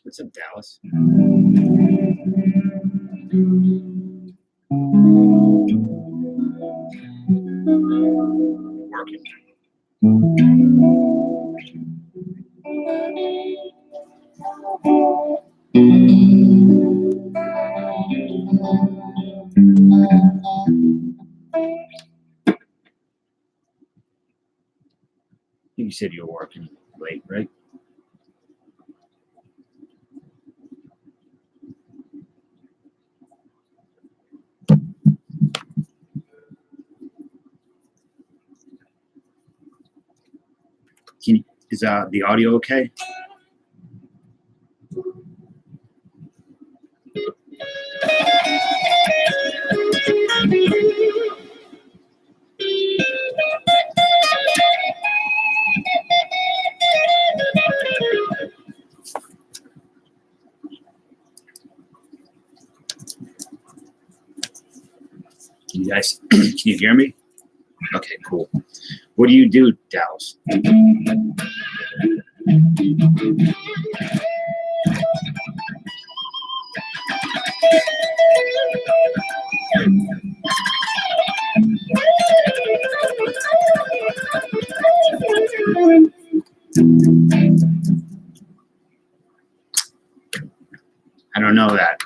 What's up, Dallas? Working. You said you were working late, right? Is the audio okay? Can you guys, can you hear me? Okay, cool. What do you do, Dallas? I don't know that.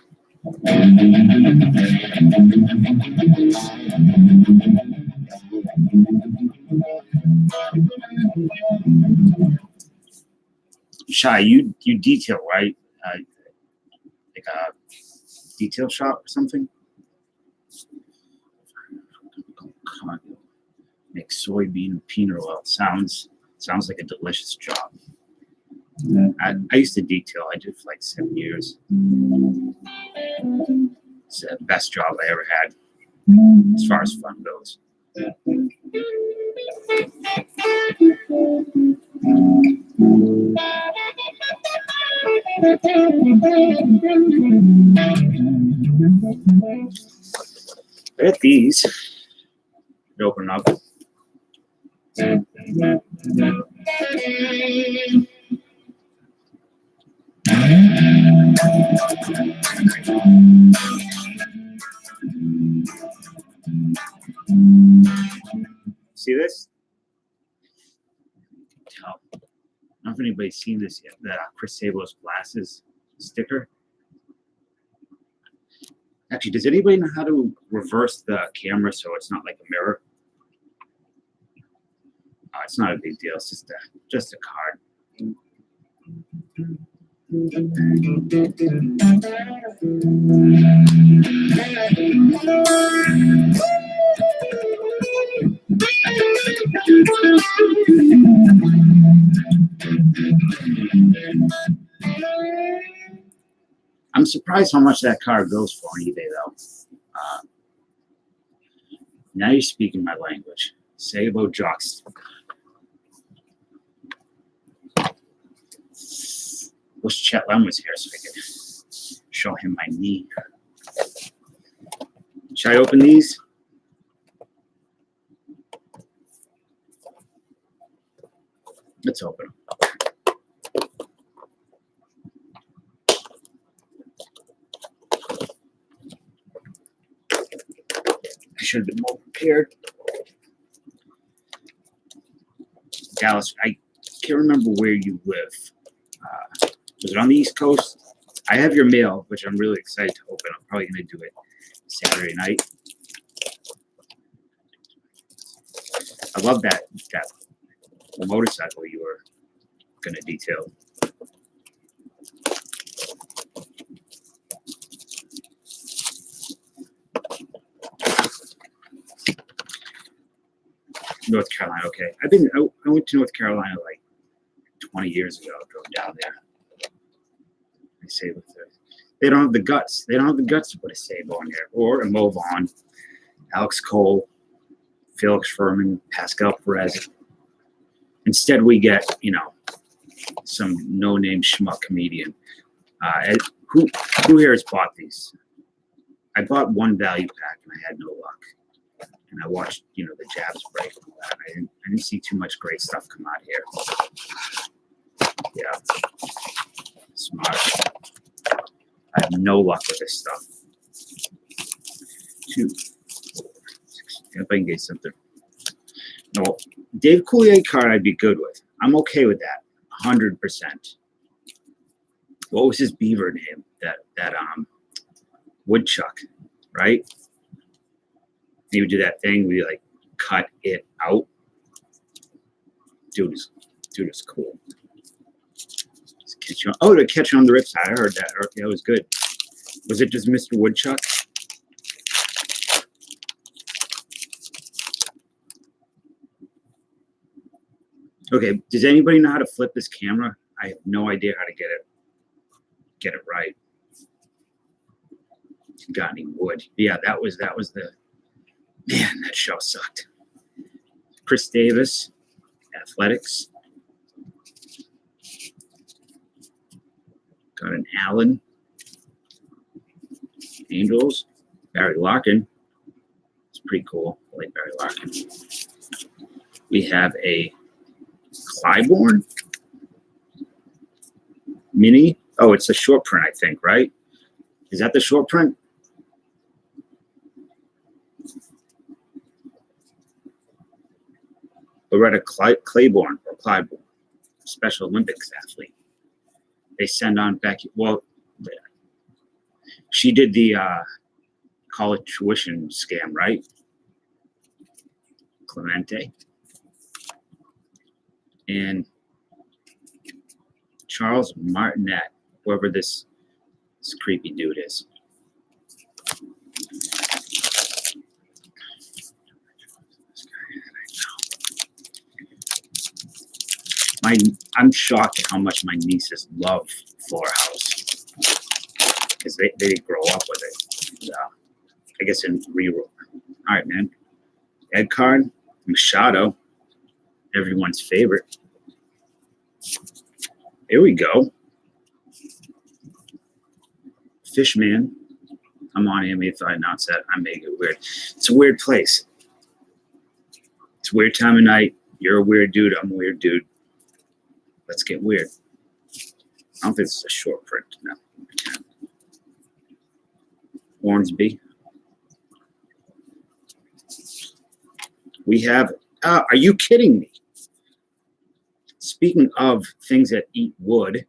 Shy, you detail, right? Like a detail shop or something? Make soybean peanut oil. Sounds like a delicious job. I used to detail. I did for like 7 years. It's the best job I ever had, as far as fun goes. At these, open up. See this? I don't know if anybody's seen this yet. The Chris Sable's glasses sticker. Actually, does anybody know how to reverse the camera so it's not like a mirror? It's not a big deal. It's just a card. I'm surprised how much that car goes for on eBay, though. Now you're speaking my language. Say about jocks. Wish Chet Lem was here so I could show him my knee. Should I open these? Let's open them. I should have been more prepared. Dallas, I can't remember where you live. Was it on the East Coast? I have your mail, which I'm really excited to open. I'm probably going to do it Saturday night. I love that motorcycle you were going to detail. North Carolina, okay. I went to North Carolina like 20 years ago. I drove down there. I say they don't have the guts. They don't have the guts to put a Sabo on there or a Movon, Alex Cole, Felix Furman, Pascal Perez. Instead, we get some no-name schmuck comedian. Who here has bought these? I bought one value pack and I had no luck. And I watched the jabs break and all that. I didn't see too much great stuff come out here. Yeah. Smart. I have no luck with this stuff. 2, 4, 6. If I can get something. No, Dave Coulier card I'd be good with. I'm okay with that. 100%. What was his beaver name? That woodchuck, right? He would do that thing where you like cut it out. Dude is cool. To catch on the ripside. I heard that. That was good. Was it just Mr. Woodchuck? Okay. Does anybody know how to flip this camera? I have no idea how to get it right. Got any wood? Yeah, that was the man. That show sucked. Chris Davis, Athletics. Got an Allen, Angels, Barry Larkin. It's pretty cool. I like Barry Larkin. We have a Clybourne Mini. Oh, it's a short print, I think, right? Is that the short print? Loretta Claiborne or Clybourne, Special Olympics athlete. They send on Becky. Well, she did the college tuition scam, right? Clemente. And Charles Martinet, whoever this creepy dude is. I'm shocked at how much my nieces love Fuller House because they grow up with it. I guess in reroll. All right, man. Ed Card, Machado, everyone's favorite. Here we go. Fishman. I'm on him. If I announce that, I make it weird. It's a weird place. It's a weird time of night. You're a weird dude. I'm a weird dude. Let's get weird. I don't think this is a short print. No. Hornsby. We have, are you kidding me? Speaking of things that eat wood,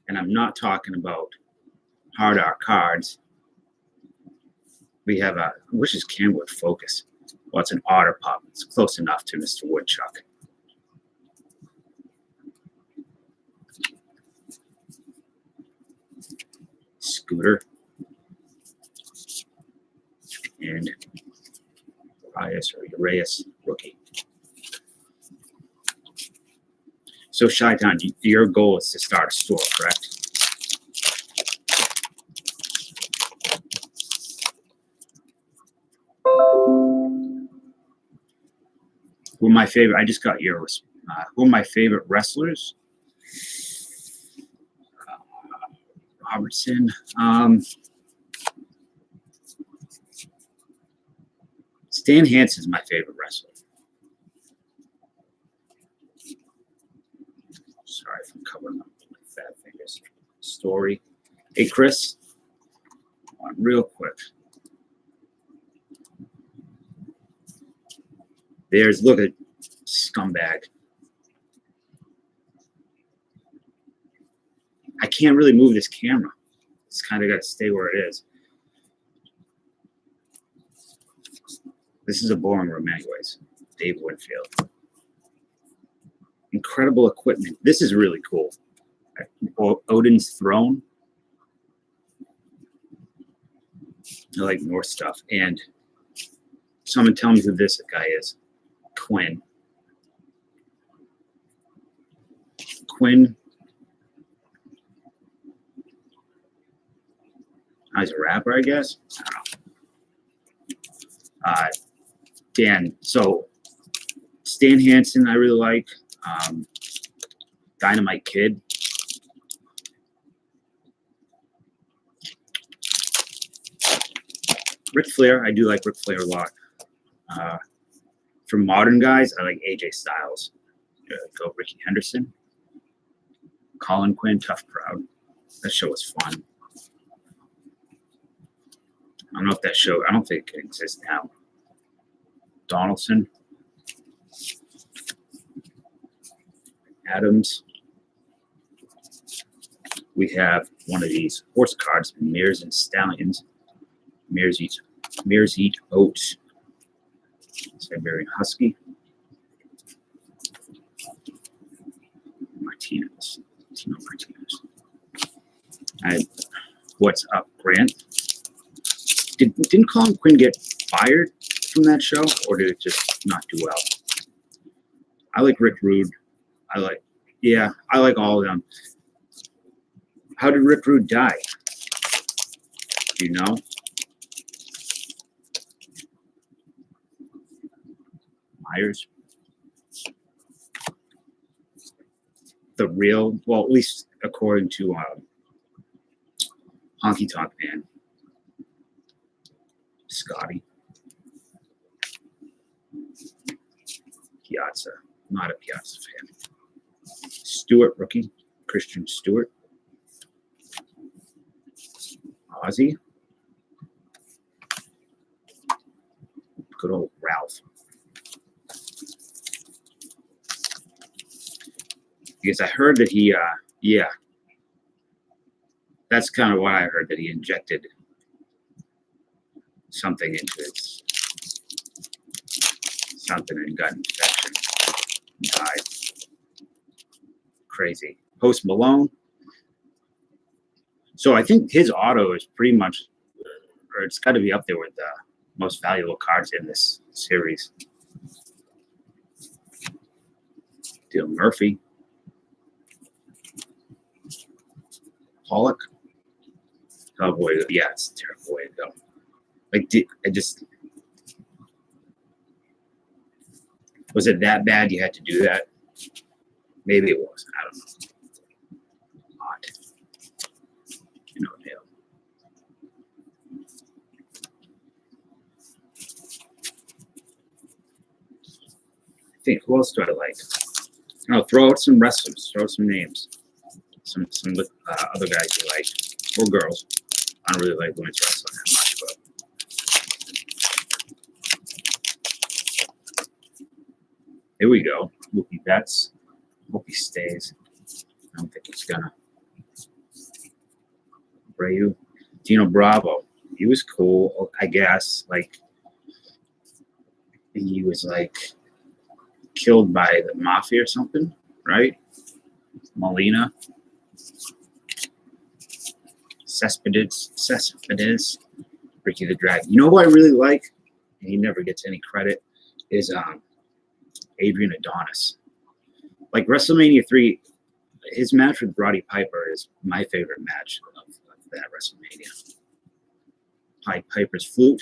and I'm not talking about hard art cards, we have a, which is Kenwood Focus. Well, it's an Otter Pup. It's close enough to Mr. Woodchuck. Scooter. And Urias rookie. So Chi-Town, your goal is to start a store, correct? Who are my favorite? I just got yours. Who are my favorite wrestlers? Robertson. Stan Hansen's my favorite wrestler. Sorry if I'm covering up my fat fingers. Story. Hey, Chris. Real quick. Look at scumbag. I can't really move this camera. It's kind of got to stay where it is. This is a boring room anyways. Dave Winfield. Incredible equipment. This is really cool. Odin's Throne. I like more stuff. And someone tell me who this guy is. Quinn. He's a rapper, I guess. I don't know. Dan. So Stan Hansen, I really like. Dynamite Kid. Ric Flair, I do like Ric Flair a lot. For modern guys, I like AJ Styles. Go Ricky Henderson. Colin Quinn, Tough Crowd. That show was fun. I don't know if that show, I don't think it exists now. Donaldson. Adams. We have one of these horse cards, Mares and Stallions. Mares eat oats. Siberian Husky. Martinez. Tino Martinez. What's up, Grant? Didn't Colin Quinn get fired from that show, or did it just not do well? I like Rick Rude. I like all of them. How did Rick Rude die? Do you know? Myers. The real, well, at least according to Honky Tonk Man. Scotty. Piazza. Not a Piazza fan. Stewart, rookie. Christian Stewart. Ozzy. Good old Ralph. Because I heard that he, that's kind of what I heard, that he injected something into it. Something and got infection. Died. Crazy. Post Malone. So I think his auto is pretty much, or it's got to be up there with the most valuable cards in this series. Dale Murphy. Pollock. Oh boy, yeah, it's a terrible way to go. Like, was it that bad you had to do that? Maybe it was. I don't know. Odd. You know, Dale. I think, who else do I like? Oh, throw out some wrestlers. Throw out some names. Some other guys you like, or girls. I don't really like women's wrestling that much, but here we go. Mookie Betts. Hope he stays. I don't think he's gonna. Brayu. Dino Bravo. He was cool, I guess. Like, he was like killed by the mafia or something, right? Molina. Cespedes, Ricky the Dragon. You know who I really like, and he never gets any credit, is Adrian Adonis. Like WrestleMania 3, his match with Roddy Piper is my favorite match of that WrestleMania. Piper's flute,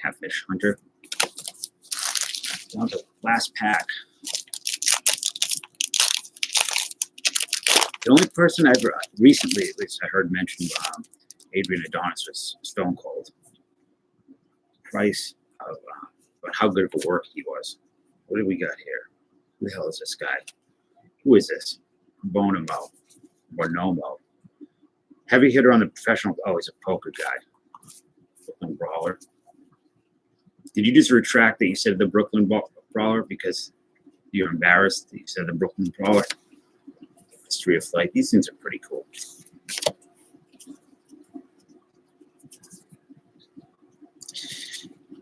Catfish Hunter. Down to the last pack. The only person I've recently, at least I heard mention Adrian Adonis was Stone Cold. Price of but how good of a work he was. What do we got here? Who the hell is this guy? Who is this? Bonomo or Nomo? Heavy hitter on the professional. Oh, he's a poker guy. Brooklyn Brawler. Did you just retract that you said the Brooklyn Brawler because you're embarrassed that you said the Brooklyn Brawler? History of Flight. These things are pretty cool.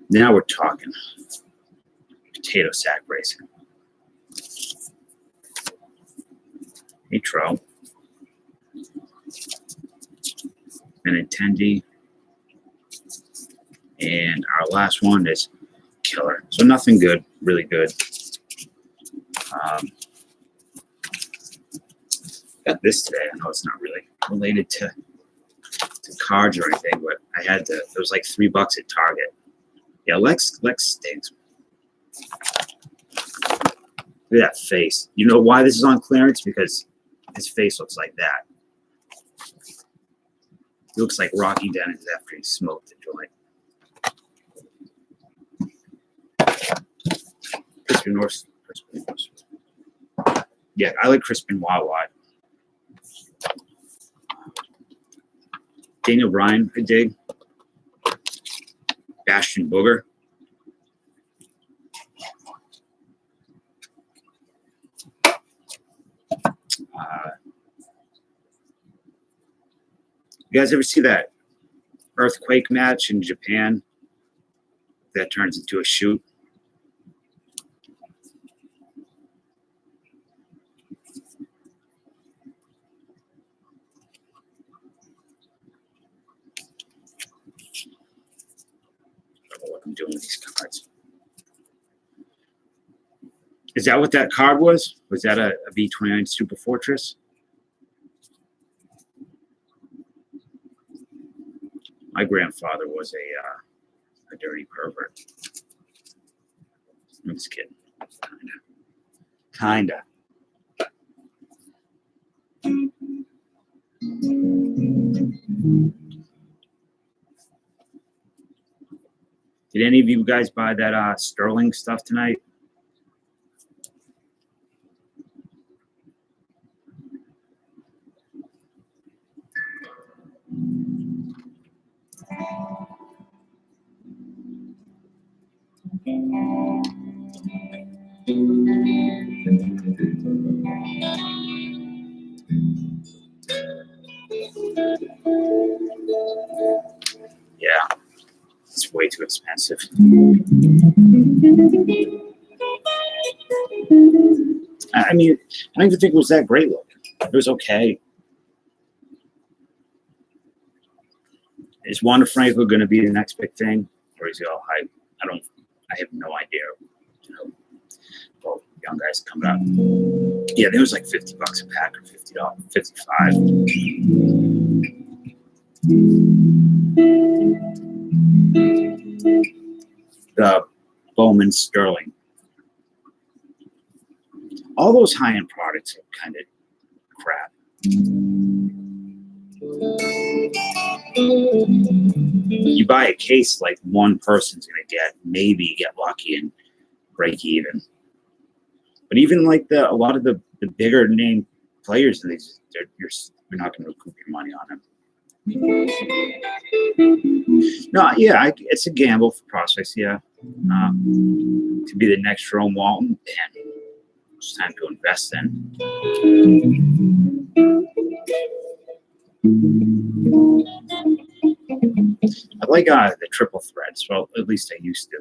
Now we're talking potato sack racing. Nitro. Benintendi. And our last one is Killer. So nothing good, really good. Got this today. I know it's not really related to cards or anything, but I had to. It was like $3 at Target. Yeah, Lex stinks. Look at that face. You know why this is on clearance? Because his face looks like that. He looks like Rocky Dennis after he smoked the joint. Crispin North. Yeah, I like Crispin Wawa. Daniel Bryan, I dig. Bastion Booger. You guys ever see that earthquake match in Japan that turns into a shoot? I don't know what I'm doing with these cards. Is that what that card was? Was that a V29 Super Fortress? My grandfather was a dirty pervert. I'm just kidding. Kinda. Did any of you guys buy that Sterling stuff tonight? Yeah, it's way too expensive. I mean, I don't even think it was that great looking. It was okay. Is Wanda Franco going to be the next big thing, or is he all hype? I have no idea. You know, well, young guys coming up. Yeah, there was like $50 a pack or $50, $55. The Bowman Sterling. All those high-end products are kind of crap. You buy a case, like one person's going to maybe get lucky and break even. But even like a lot of the bigger name players in these, you're not going to recoup your money on them. No, yeah, it's a gamble for prospects. Yeah, to be the next Jerome Walton, man, it's time to invest in. I like the triple threads. Well, at least I used to.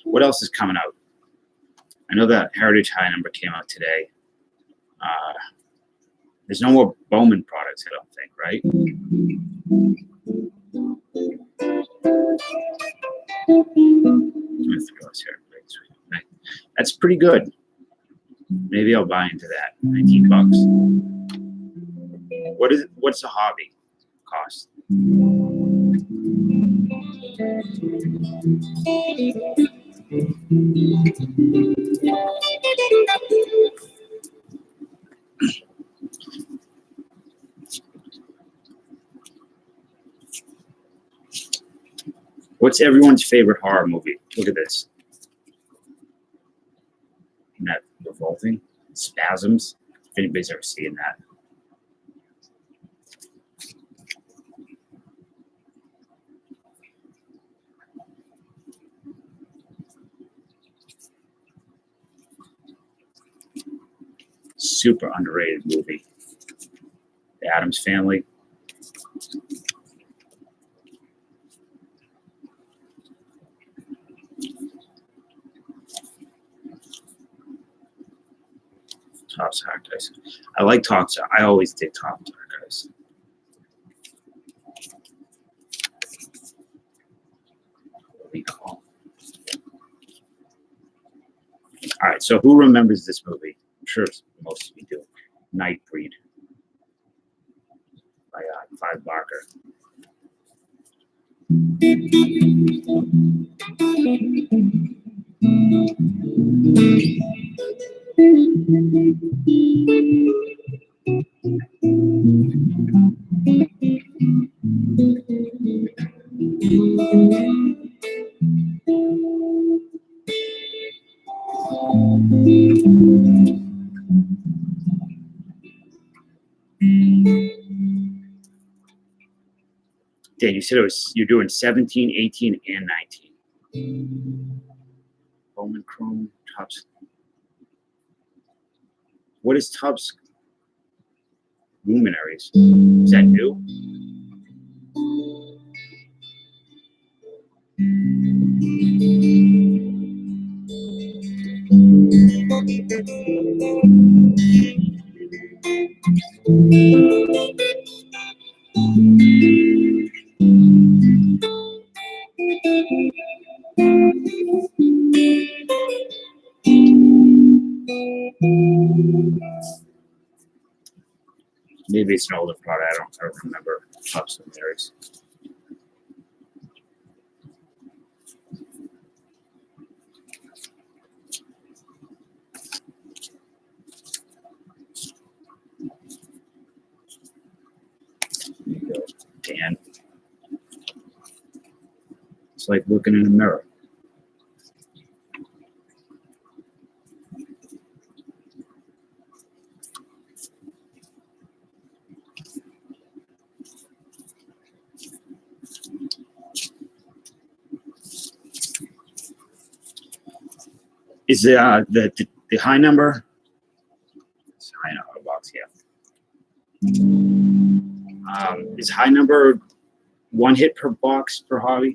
What else is coming out? I know that Heritage High number came out today. There's no more Bowman products, I don't think, right? That's pretty good. Maybe I'll buy into that. 19 bucks. What's a hobby cost? What's everyone's favorite horror movie? Look at this. Isn't that revolting? Spasms. If anybody's ever seen that. Super underrated movie. The Addams Family. Topps Archives. I like Topps. I always did Topps Archives. All right, so who remembers this movie? I'm sure most of you do. Nightbreed by Clive Barker. Dan, you said you're doing 17, 18, and 19. Bowman Chrome, Topps. What is Topps Luminaries? Is that new? Maybe it's an older product. I don't remember Topps Luminaries. There you go, Dan. It's like looking in a mirror. Is the high number? It's high number box, yeah. Is high number one hit per box per hobby?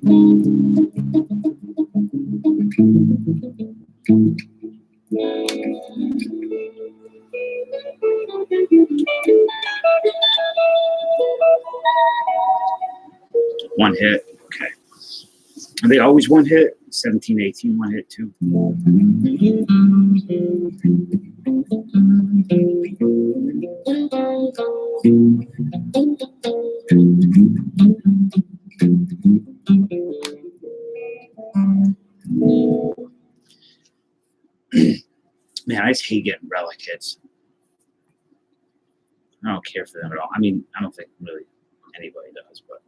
One hit, okay. Are they always one hit? 17, 18, one hit too. Man, I just hate getting relic hits. I don't care for them at all. I mean, I don't think really anybody does, but.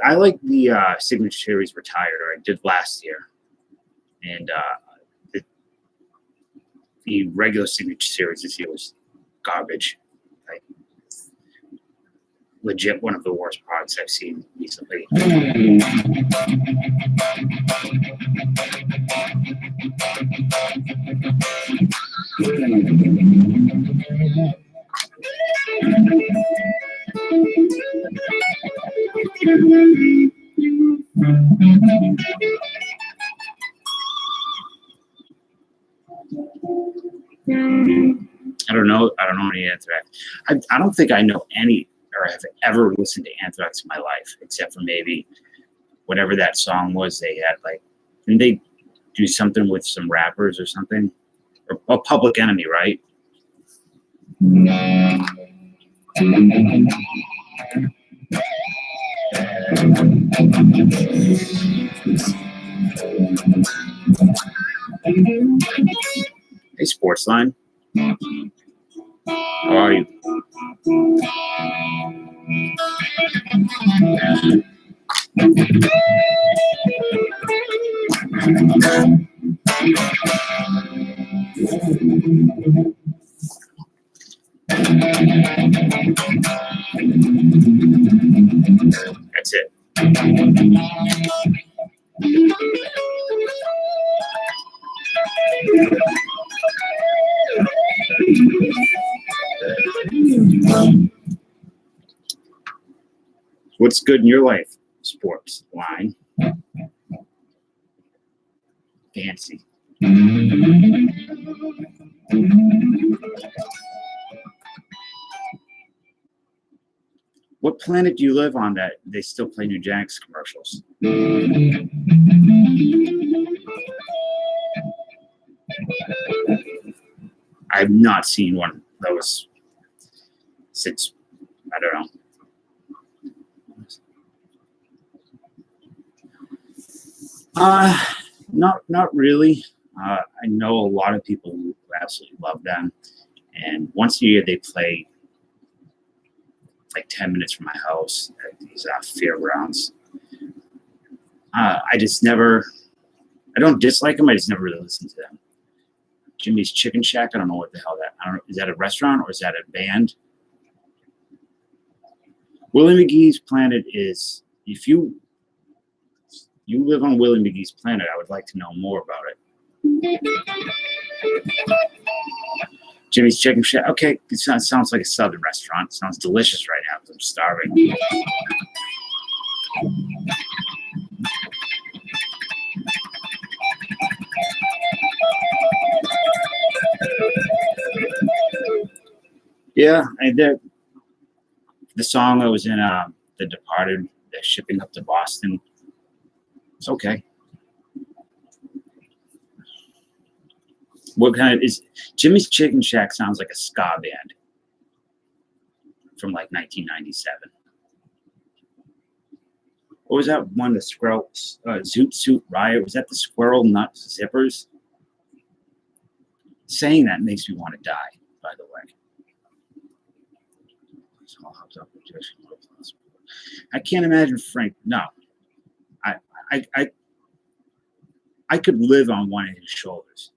I like the Signature Series retired, or I did last year, and the regular Signature Series this year was garbage. legit one of the worst products I've seen recently. I don't know any Anthrax. I don't think I know any or have ever listened to Anthrax in my life, except for maybe whatever that song was they had. Like, didn't they do something with some rappers or something? Or Public Enemy, right? Hey, Sportsline. How are you? That's it. What's good in your life? Sports line. Fancy. What planet do you live on that they still play New Jack's commercials? I've not seen one of those since, I don't know. Not really. I know a lot of people who absolutely love them, and once a year they play like 10 minutes from my house at these fairgrounds. I don't dislike them. I just never really listen to them. Jimmy's Chicken Shack. I don't know what the hell that. I don't know. Is that a restaurant or is that a band? Willie McGee's Planet is. If you live on Willie McGee's Planet, I would like to know more about it. Jimmy's Chicken Shack. Okay, it sounds like a southern restaurant. It sounds delicious right now because I'm starving. Yeah, the song that was in The Departed, the Shipping Up to Boston. It's okay. What kind of is Jimmy's Chicken Shack? Sounds like a ska band from like 1997. What was that one? The Squirrel Zoot Suit Riot? Was that the Squirrel Nut Zippers? Saying that makes me want to die, by the way. I can't imagine Frank. No, I could live on one of his shoulders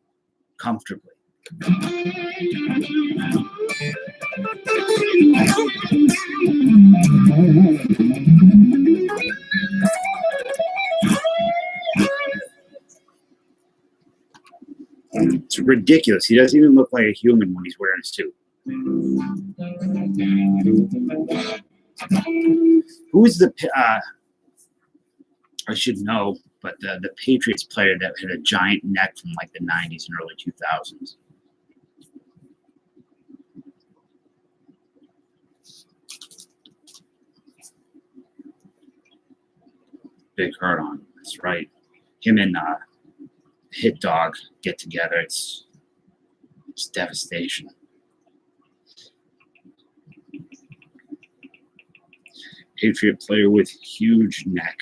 comfortably. It's ridiculous. He doesn't even look like a human when he's wearing a suit. Who is the I should know, but the Patriots player that had a giant neck from like the 90s and early 2000s? Big hurt on. That's right. Him and Hit Dog get together. It's devastation. Patriot player with huge neck.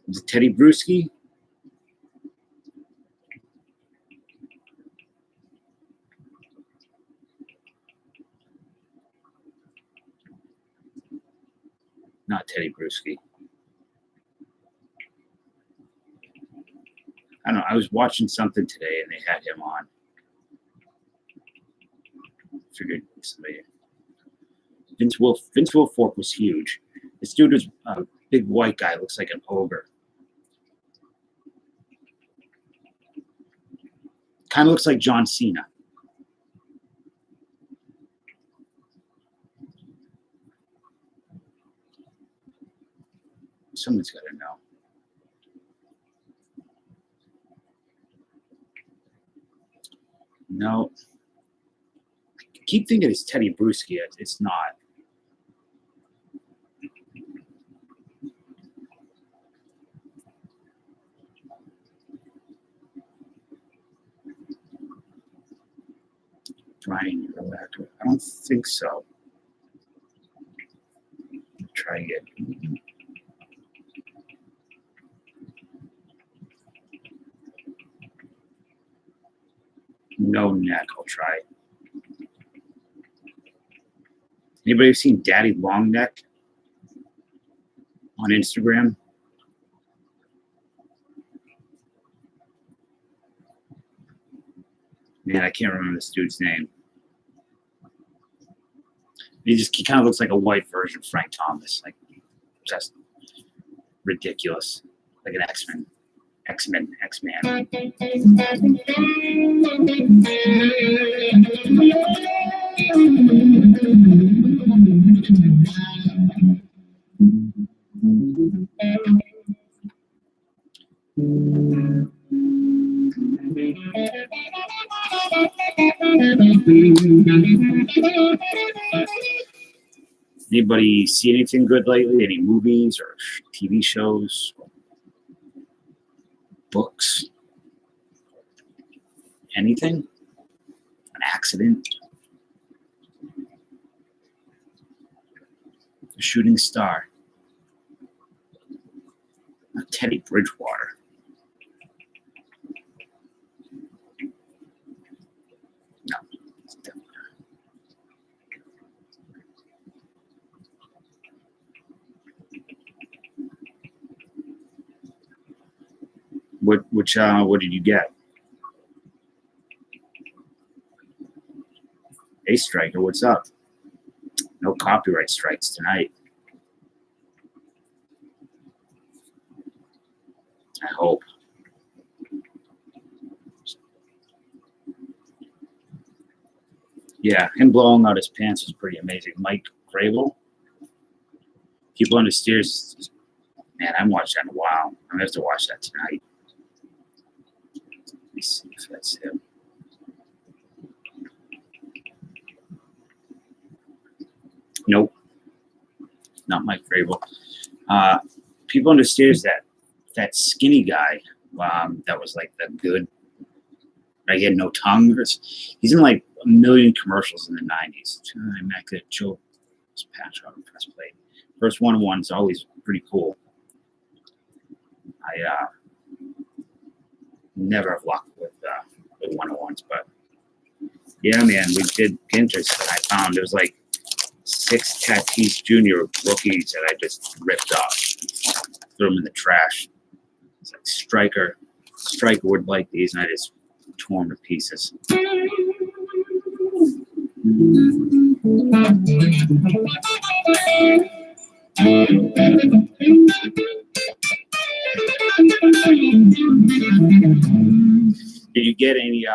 Is it Teddy Bruschi? Not Teddy Bruschi. I don't know. I was watching something today and they had him on. figured somebody. Vince Wilfork was huge. This dude was a big white guy, looks like an ogre. Kind of looks like John Cena. Someone's got to know. No. I keep thinking it's Teddy Bruschi. It's not. Brian Urlacher. I don't think so. Try again. No neck. I'll try. Anybody seen Daddy Long Neck on Instagram? Man, I can't remember this dude's name. He kind of looks like a white version of Frank Thomas, like just ridiculous, like an X-Man. Anybody see anything good lately? Any movies or TV shows? Books? Anything? An accident? A shooting star? Teddy Bridgewater? No, it's definitely not. What did you get? Hey, Striker, what's up? No copyright strikes tonight. I hope. Yeah, him blowing out his pants was pretty amazing. Mike Grable. People on the Stairs. Man, I haven't watched that in a while. I'm going to have to watch that tonight. Let me see if that's him. Nope. Not Mike Grable. People on the Stairs, that skinny guy that was like the good, he had no tongue. He's in like a million commercials in the 90s. Mac that Joe patch on press play. First one-on-one is always pretty cool. I never have luck with one-on-ones, but yeah, man, we did ginters that I found. There was like 6 Tatis Jr. rookies that I just ripped off, threw them in the trash. It's like Striker would like these, and I just tore them to pieces. Did you get any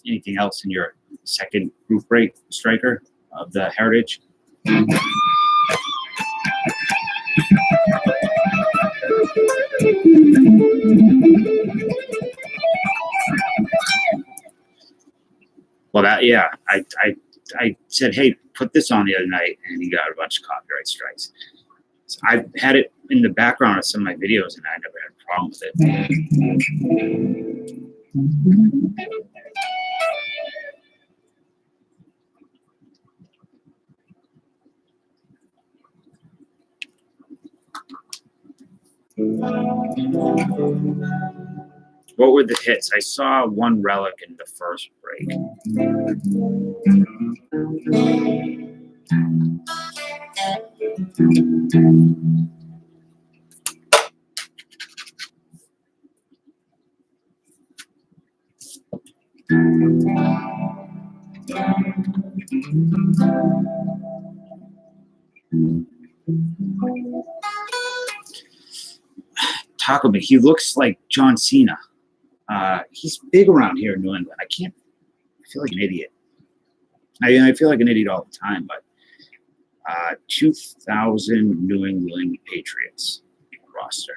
anything else in your second group break, Striker, of the Heritage? Well, I said, hey, put this on the other night, and he got a bunch of copyright strikes. So I've had it in the background of some of my videos, and I never had a problem with it. What were the hits? I saw one relic in the first break. Taco Bell. He looks like John Cena. He's big around here in New England. I feel like an idiot. I feel like an idiot all the time, but 2,000 New England Patriots roster.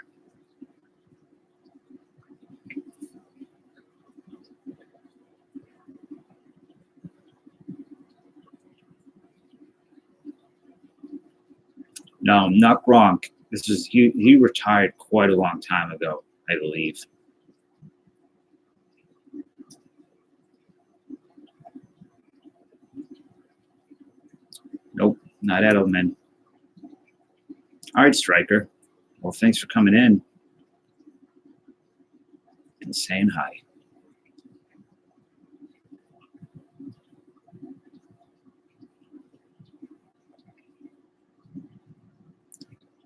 No, not Gronk. He retired quite a long time ago, I believe. Nope, not Edelman. All right, Striker. Well, thanks for coming in and saying hi.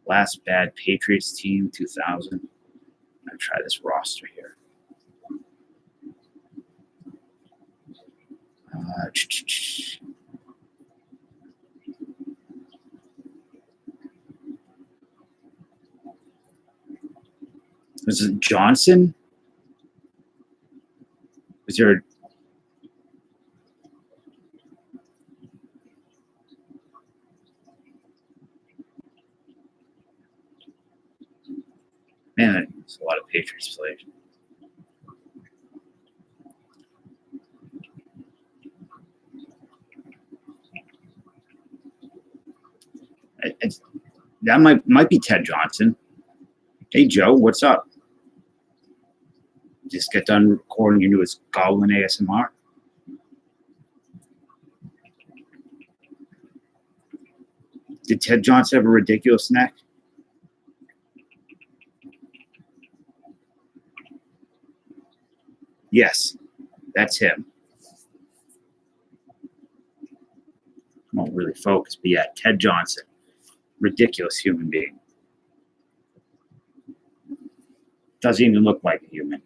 Last bad Patriots team, 2000. I'm going to try this roster here. Was it Johnson? Was there? Man, there's a lot of Patriots players. That might be Ted Johnson. Hey, Joe, what's up? Just get done recording your newest Goblin ASMR. Did Ted Johnson have a ridiculous neck? Yes, that's him. I won't really focus, but yeah, Ted Johnson. Ridiculous human being. Doesn't even look like a human.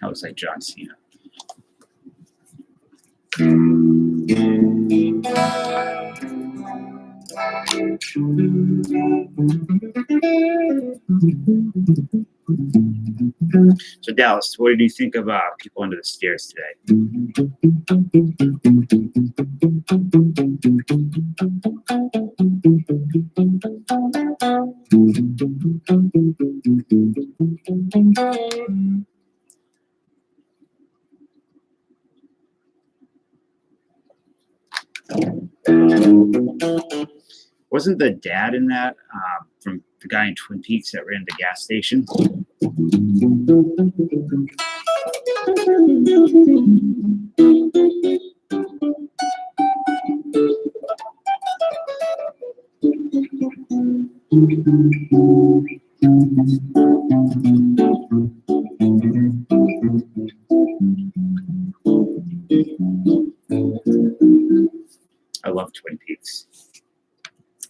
I was like John Cena. So Dallas, what did you think of people under the stairs today? Wasn't the dad in that from the guy in Twin Peaks that ran the gas station? I love Twin Peaks.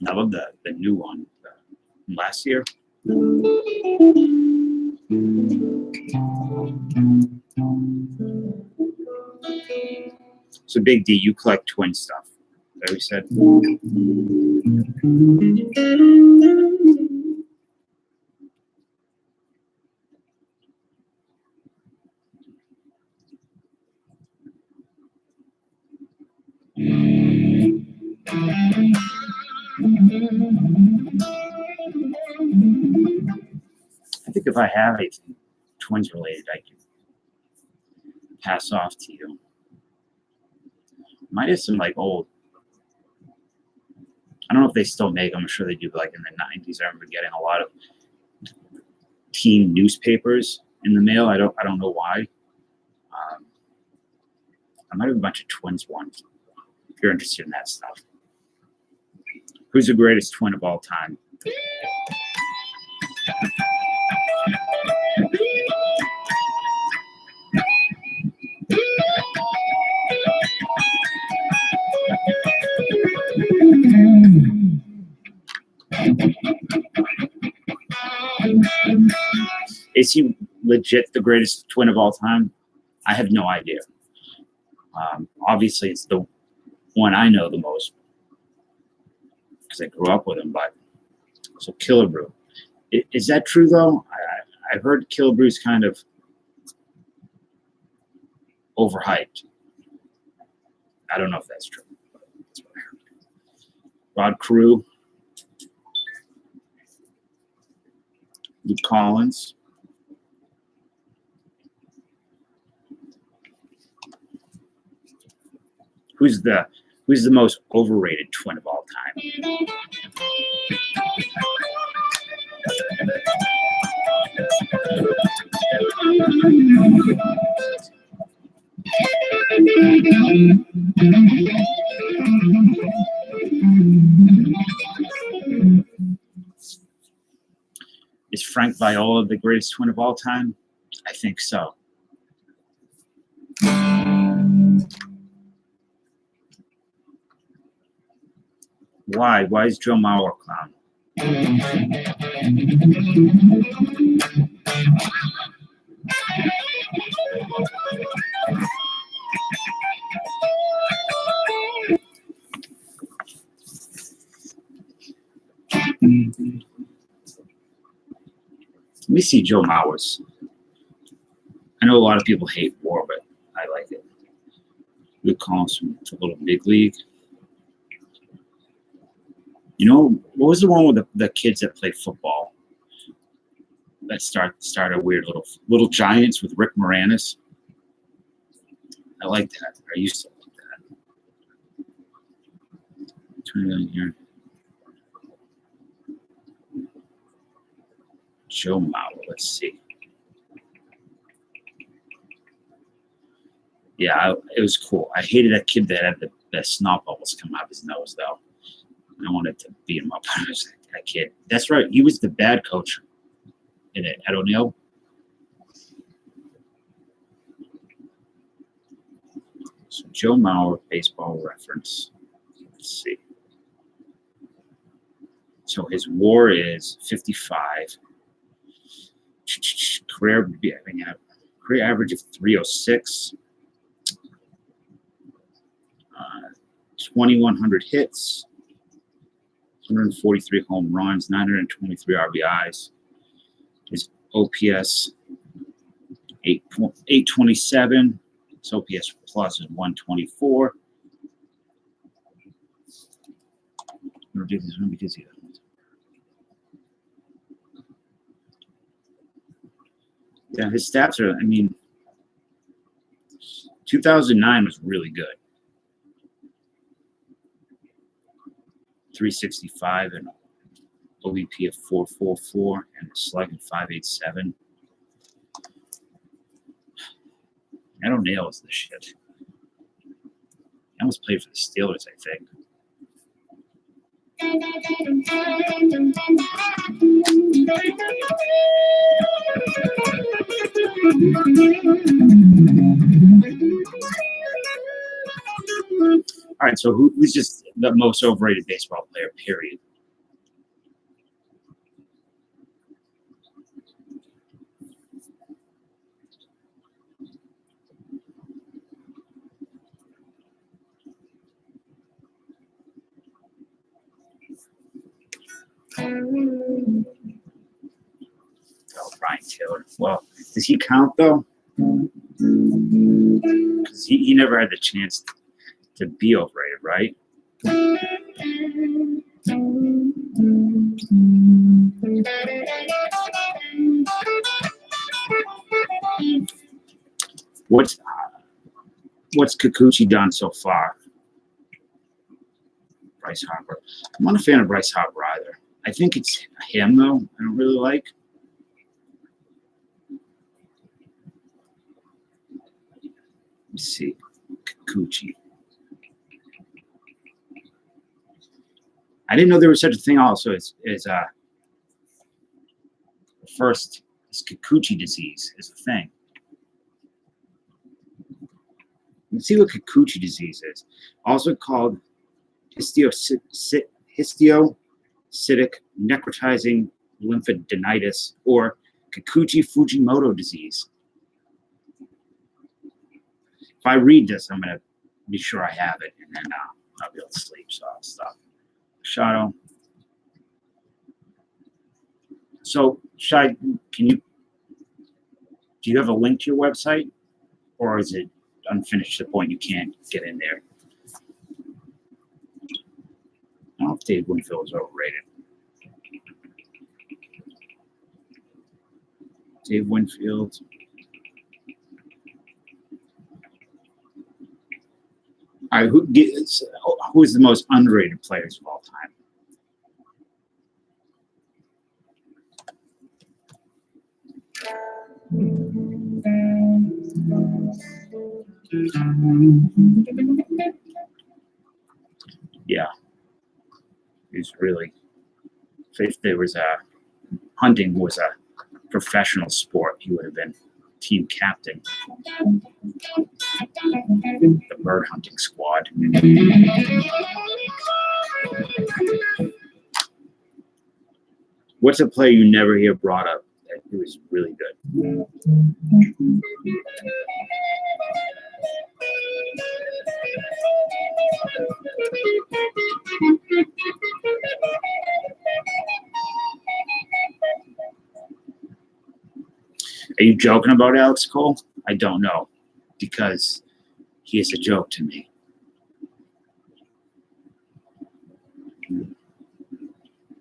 I love the new one last year. So Big D, you collect twin stuff. That we said. I think if I have anything twins related, I can pass off to you. Might have some like old. I don't know if they still make them. I'm sure they do. Like in the 90s, I remember getting a lot of teen newspapers in the mail. I don't know why. I might have a bunch of twins ones. If you're interested in that stuff. Who's the greatest twin of all time? is he legit the greatest twin of all time? I have no idea. Obviously, it's the one I know the most because I grew up with him. But so Killebrew, is that true though? I've heard Killebrew's kind of overhyped. I don't know if that's true. That's what I heard. Rod Carew, Luke Collins. Who's the most overrated twin of all time? Is Frank Viola the greatest twin of all time? I think so. Why? Why is Joe Mauer a clown? Let me see Joe Mauer's. I know a lot of people hate war, but I like it. Luke Collins from a little big league. You know, what was the one with the kids that play football? That started weird little Giants with Rick Moranis. I like that. I used to like that. Turn it on here. Joe Mauer. Let's see. Yeah, it was cool. I hated that kid that had the snot bubbles come out of his nose, though. I wanted to beat him up when I was that kid. That's right. He was the bad coach in it at O'Neill. So Joe Mauer, baseball reference. Let's see. So his WAR is 55. Career average of 306. 2,100 hits. 143 home runs, 923 RBIs. His OPS 827. His OPS plus is 124. Yeah, his stats are, 2009 was really good. 365 and OBP of 444 and a slugging 587. I don't nail is the shit. He almost played for the Steelers, I think. All right, so who's just the most overrated baseball player, period? Oh, Brian Taylor. Well, does he count, though? Because he never had the chance to be overrated, right? What's Kikuchi done so far? Bryce Harper. I'm not a fan of Bryce Harper either. I think it's him, though. I don't really like. Let's see. Kikuchi. I didn't know there was such a thing also as first, this Kikuchi disease is a thing. Let's see what Kikuchi disease is. Also called histiocytic necrotizing lymphadenitis or Kikuchi Fujimoto disease. If I read this, I'm going to be sure I have it, and then I'll be able to sleep, so I'll stop. Shadow. So, Shai, do you have a link to your website, or is it unfinished to the point you can't get in there? I don't know if Dave Winfield is overrated. Dave Winfield. All right, who is the most underrated players of all time? Yeah, he's really. If there was hunting was a professional sport, he would have been team captain. The bird hunting squad. What's a player you never hear brought up that he was really good? Are you joking about Alex Cole? I don't know, because he is a joke to me.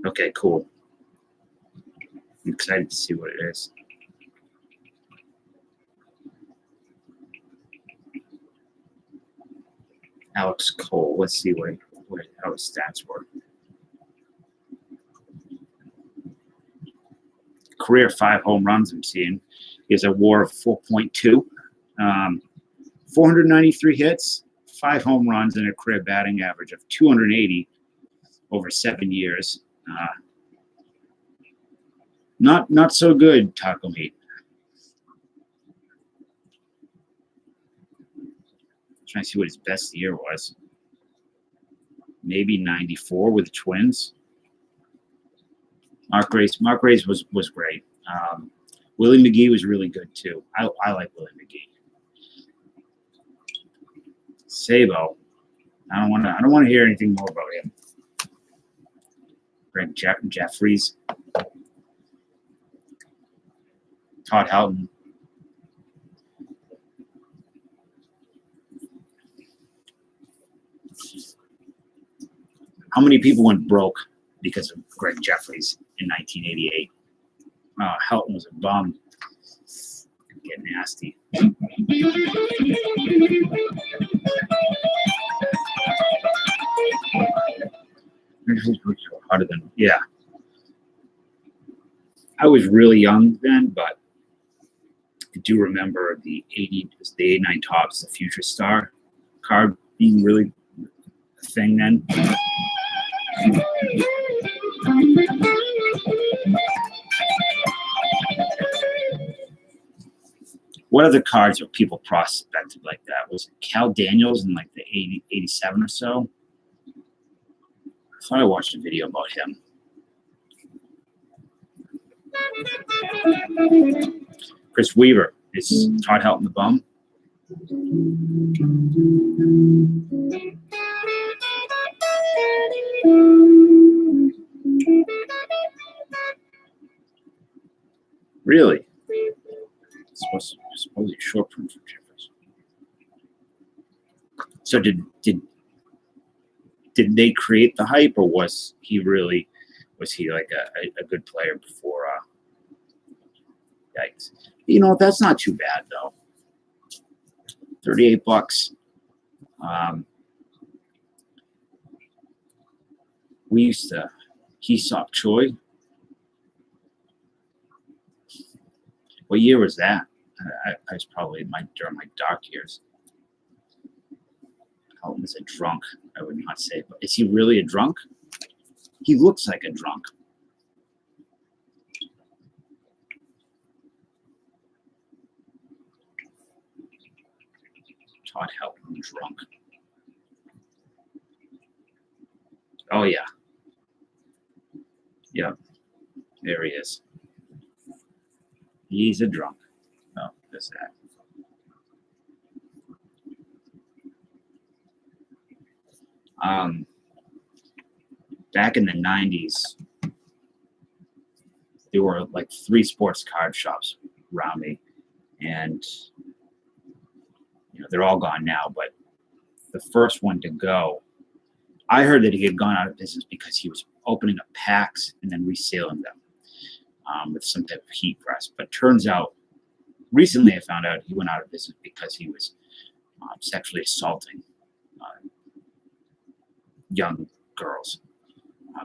Okay, cool. I'm excited to see what it is. Alex Cole. Let's see how his stats were. Career 5 home runs I'm seeing. He has a WAR of 4.2. 493 hits, 5 home runs, and a career batting average of 280 over 7 years. Not so good, Taco Meat. Trying to see what his best year was. Maybe 94 with the Twins. Mark Grace was great. Willie McGee was really good too. I like Willie McGee. Sabo. I don't want to hear anything more about him. Greg Jeffries. Todd Helton. How many people went broke because of Greg Jeffries in 1988? Helton was a bum. Get nasty. Harder than, yeah. I was really young then, but I do remember the 89 Topps, the Future Star card being really a thing then. What other cards are people prospected like that? Was it Cal Daniels in like the 87 or so? I thought I watched a video about him. Chris Weaver. Is Todd Helton the bum? Really? Supposedly short print for Jeffers. So did they create the hype, or was he like a good player before? Yikes! You know, that's not too bad though. $38. We used to Heesop Choi. What year was that? I was probably during my dark years. Helton is a drunk. I would not say, but is he really a drunk? He looks like a drunk. Todd Helton, drunk. Oh yeah. Yep. There he is. He's a drunk. Oh, that's that. Back in the 90s, there were like 3 sports card shops around me, and they're all gone now. But the first one to go, I heard that he had gone out of business because he was opening up packs and then reselling them with some type of heat press. But turns out, recently I found out he went out of business because he was sexually assaulting young girls.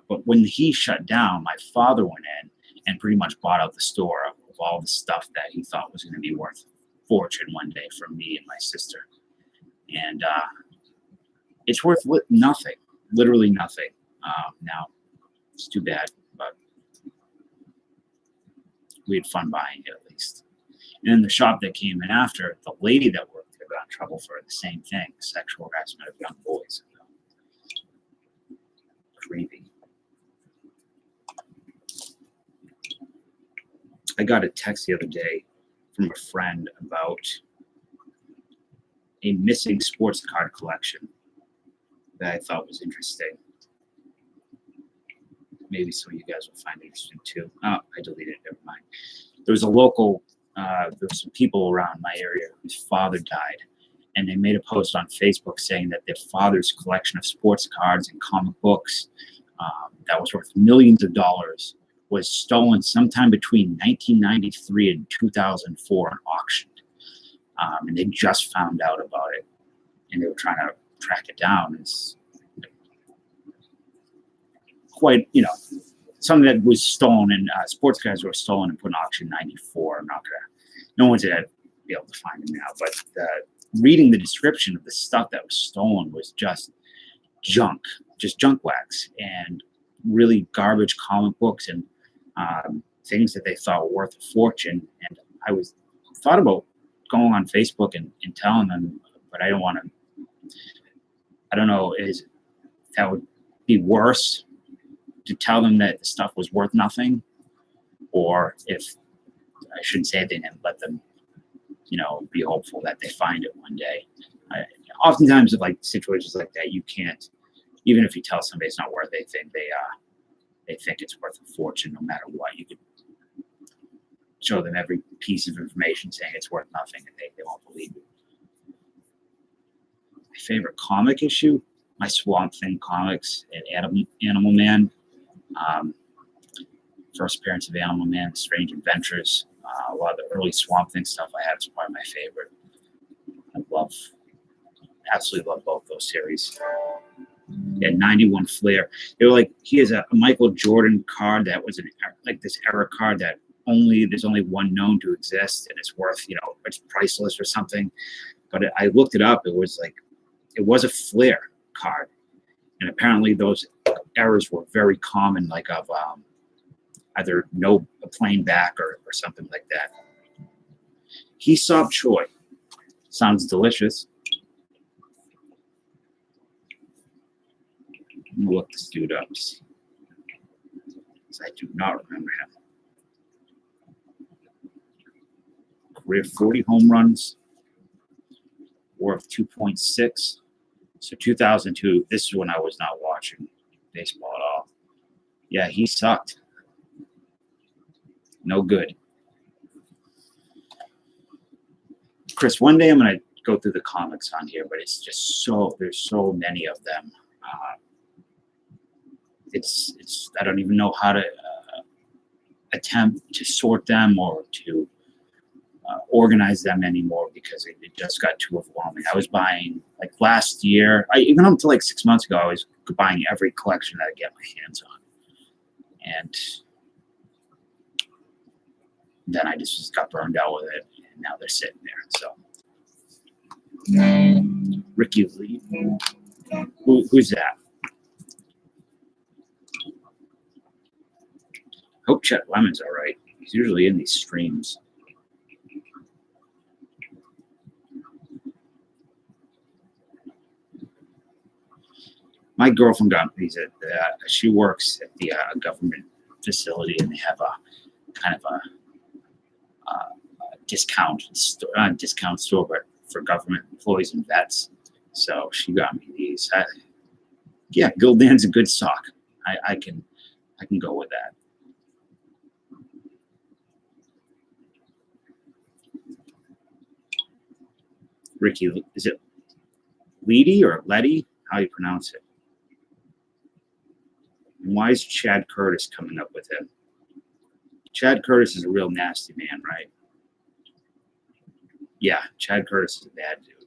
But when he shut down, my father went in and pretty much bought out the store of all the stuff that he thought was going to be worth a fortune one day for me and my sister. And it's worth nothing, literally nothing. Now, it's too bad, but we had fun buying it at least. And in the shop that came in after, the lady that worked there got in trouble for the same thing, sexual harassment of young boys. Creepy. I got a text the other day from a friend about a missing sports card collection that I thought was interesting. Maybe some of you guys will find it interesting too. Oh, I deleted it, never mind. There was a local, there were some people around my area whose father died, and they made a post on Facebook saying that their father's collection of sports cards and comic books that was worth millions of dollars was stolen sometime between 1993 and 2004 and auctioned. And they just found out about it, and they were trying to track it down. It's quite, something that was stolen, and sports cards were stolen and put in auction in 94. No one's going to be able to find them now, but reading the description of the stuff that was stolen was just junk wax, and really garbage comic books and things that they thought were worth a fortune. And I thought about going on Facebook and telling them, but I don't want to. I don't know, that would be worse to tell them that the stuff was worth nothing, or if I shouldn't say anything and let them, be hopeful that they find it one day. Oftentimes, with like situations like that, you can't, even if you tell somebody it's not worth anything, they think it's worth a fortune no matter what. You could show them every piece of information saying it's worth nothing, and they won't believe you. My favorite comic issue, my Swamp Thing comics at Animal Man. First appearance of Animal Man, Strange Adventures. A lot of the early Swamp Thing stuff I have is probably my favorite. Absolutely love both those series. Yeah, 91 Flair. They were like, he has a Michael Jordan card that was this era card that there's only one known to exist, and it's worth, it's priceless or something. But I looked it up. It was a Flair card, and apparently those errors were very common, like of either a plain back or something like that. Hesop Choi sounds delicious. I'm gonna look this dude up, because I do not remember him. Career 40 home runs, worth 2.6. So 2002, this is when I was not watching baseball at all. Yeah, he sucked. No good. Chris, one day I'm going to go through the comics on here, but it's just there's so many of them. I don't even know how to attempt to sort them or to organize them anymore, because it just got too overwhelming. I was buying, like last year, even up to like 6 months ago, I was buying every collection that I get my hands on. And then I just got burned out with it, and now they're sitting there. So, Ricky Lee, who's that? Hope Chet Lemon's all right. He's usually in these streams. My girlfriend got these she works at the government facility, and they have a kind of a discount store, but for government employees and vets. So she got me these. Yeah, Gildan's a good sock. I can go with that. Ricky, is it Letty or Letty? How you pronounce it? And why is Chad Curtis coming up with him? Chad Curtis is a real nasty man, right? Yeah, Chad Curtis is a bad dude.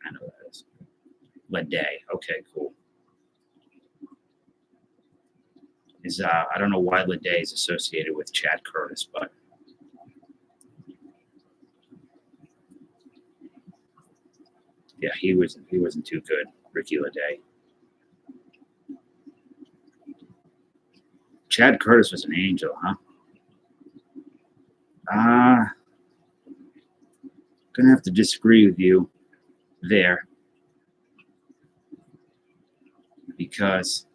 I know that is. Leday. Okay, cool. I don't know why Leday is associated with Chad Curtis, but yeah, he wasn't too good, Ricky Leday. Chad Curtis was an angel, huh? Gonna have to disagree with you there, because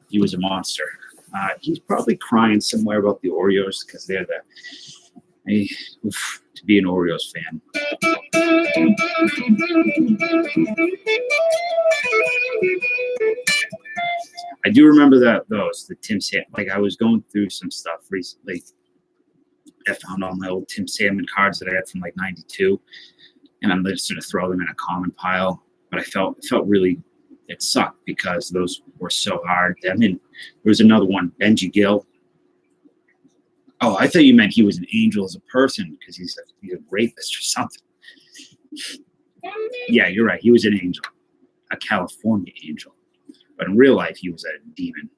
he was a monster. He's probably crying somewhere about the Oreos, because they're to be an Oreos fan. I do remember the Tim Salmon. Like, I was going through some stuff recently. I found all my old Tim Salmon cards that I had from like '92, and I'm just going to throw them in a common pile. But I felt really, it sucked because those were so hard. I mean, there was another one, Benji Gill. Oh, I thought you meant he was an angel as a person, because he's a rapist or something. Yeah, you're right. He was an angel, a California angel. But in real life, he was a demon.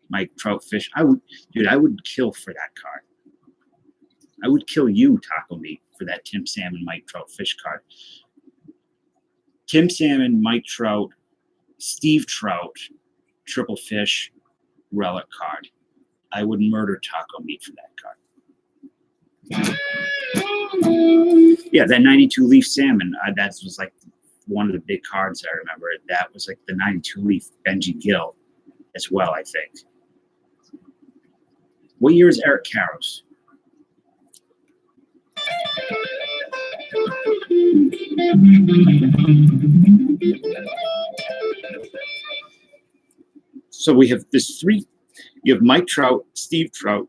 Mike Troutfish. I would kill for that card. I would kill you, Taco Meat, for that Tim Salmon, Mike Troutfish card. Tim Salmon, Mike Trout, Steve Trout, Triple Fish, relic card. I would murder Taco Meat for that card. Yeah, that 92 Leaf Salmon, that was like one of the big cards I remember. That was like the 92 Leaf Benji Gill as well, I think. What year is Eric Karros? So we have you have Mike Trout, Steve Trout,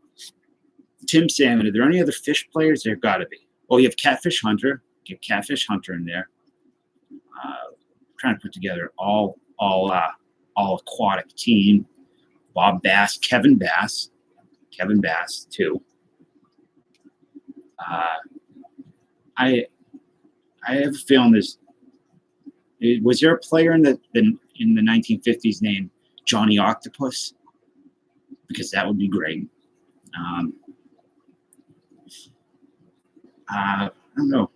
Tim Salmon. Are there any other fish players? There got to be. Oh, you have Catfish Hunter. Get Catfish Hunter in there. Trying to put together all aquatic team. Bob Bass, Kevin Bass too. I have a feeling was there a player in the 1950s named Johnny Octopus? Because that would be great. I don't know.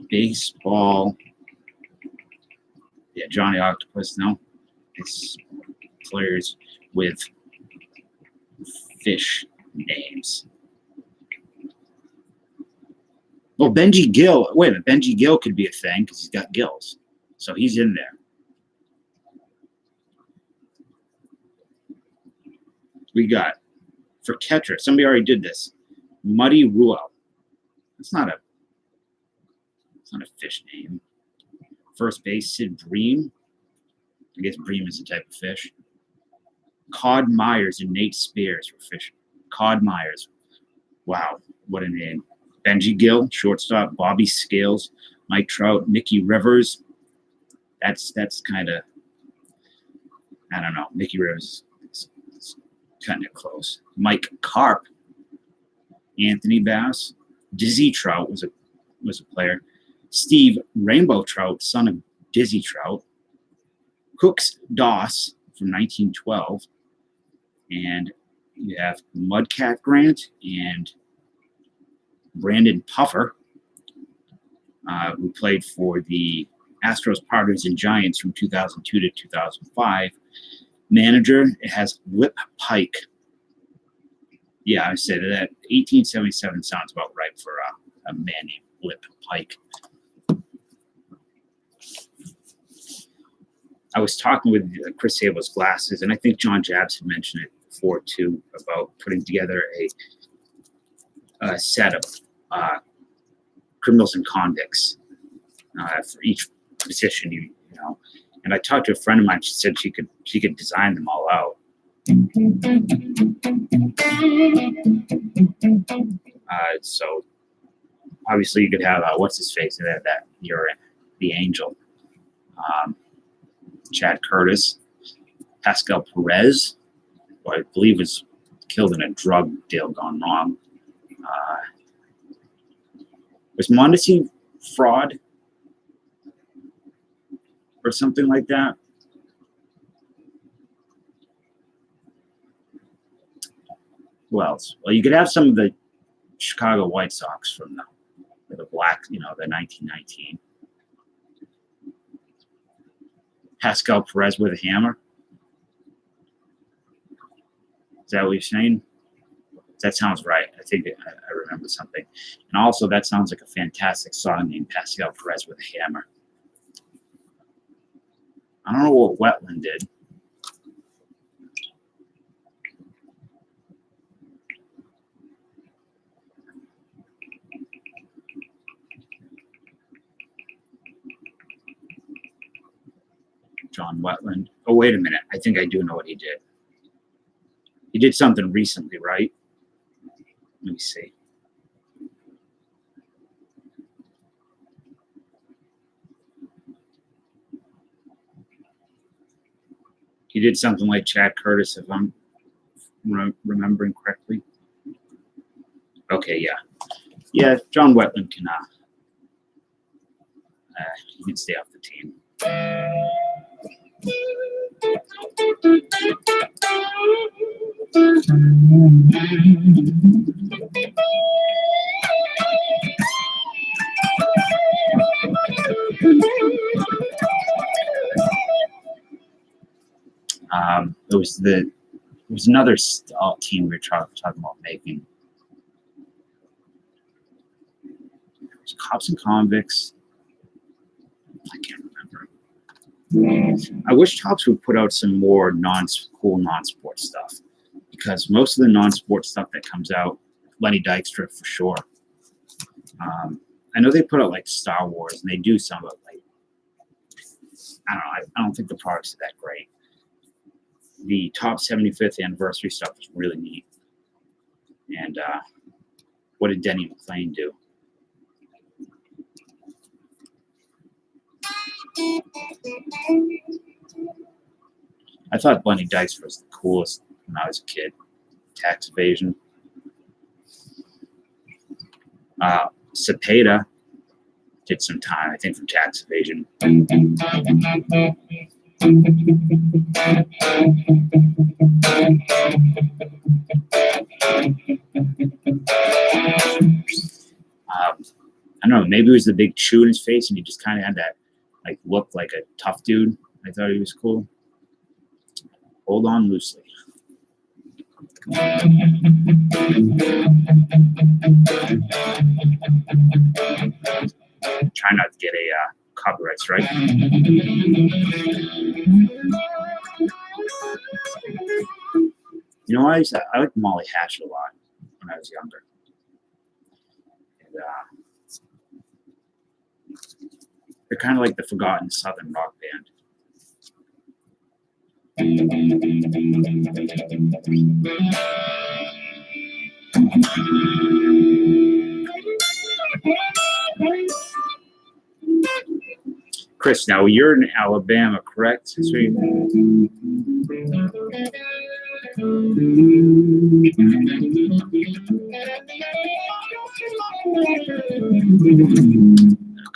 Baseball. Yeah, Johnny Octopus. No, it's players with fish names. Well, Benji Gill. Wait a minute, Benji Gill could be a thing because he's got gills, so he's in there. We got for catcher. Somebody already did this. Muddy Ruel. It's not a fish name. First base, Sid Bream. I guess bream is a type of fish. Cod Myers and Nate Spears were fishing. Cod Myers. Wow, what a name. Benji Gill, shortstop. Bobby Scales, Mike Trout, Mickey Rivers. That's kind of, I don't know. Mickey Rivers is kind of close. Mike Carp, Anthony Bass, Dizzy Trout was a player. Steve Rainbow Trout, son of Dizzy Trout. Hooks Doss from 1912. And you have Mudcat Grant and Brandon Puffer, who played for the Astros, Padres, and Giants from 2002 to 2005. Manager, it has Lip Pike. Yeah, I said that 1877 sounds about right for a man named Lip Pike. I was talking with Chris Sable's Glasses, and I think John Jabs had mentioned it before too, about putting together a set of criminals and convicts for each position. You know, and I talked to a friend of mine. She said she could design them all out. So obviously you could have what's his face that you're the Angel, Chad Curtis, Pascal Perez, who I believe was killed in a drug deal gone wrong. Was Mondesi fraud or something like that? Who else? Well, you could have some of the Chicago White Sox from the black, the 1919. Pascal Perez with a hammer. Is that what you're saying? That sounds right. I think I remember something. And also, that sounds like a fantastic song named Pascal Perez with a hammer. I don't know what Wetland did. John Wetland. Oh, wait a minute. I think I do know what he did. He did something recently, right? Let me see. He did something like Chad Curtis, if I'm remembering correctly. Okay, yeah. Yeah, John Wetland can he can stay off the team. There was another team we were talking about making. It was Cops and Convicts. I can't remember. I wish Tops would put out some more cool non-sport stuff, because most of the non-sport stuff that comes out, Lenny Dykstra for sure. I know they put out like Star Wars, and they do some of like, I don't know. I don't think the products are that great. The top 75th anniversary stuff is really neat. And what did Denny McClain do? I thought Lenny Dykstra was the coolest when I was a kid. Tax evasion. Cepeda did some time, I think, from tax evasion. I don't know, maybe it was the big chew in his face and he just kind of had that like look like a tough dude. I thought he was cool. Hold on loosely. Try not to get a copyright strike. You know what? I liked Molly Hatchet a lot when I was younger. And, they're kind of like the forgotten Southern rock band. Chris, now you're in Alabama, correct? So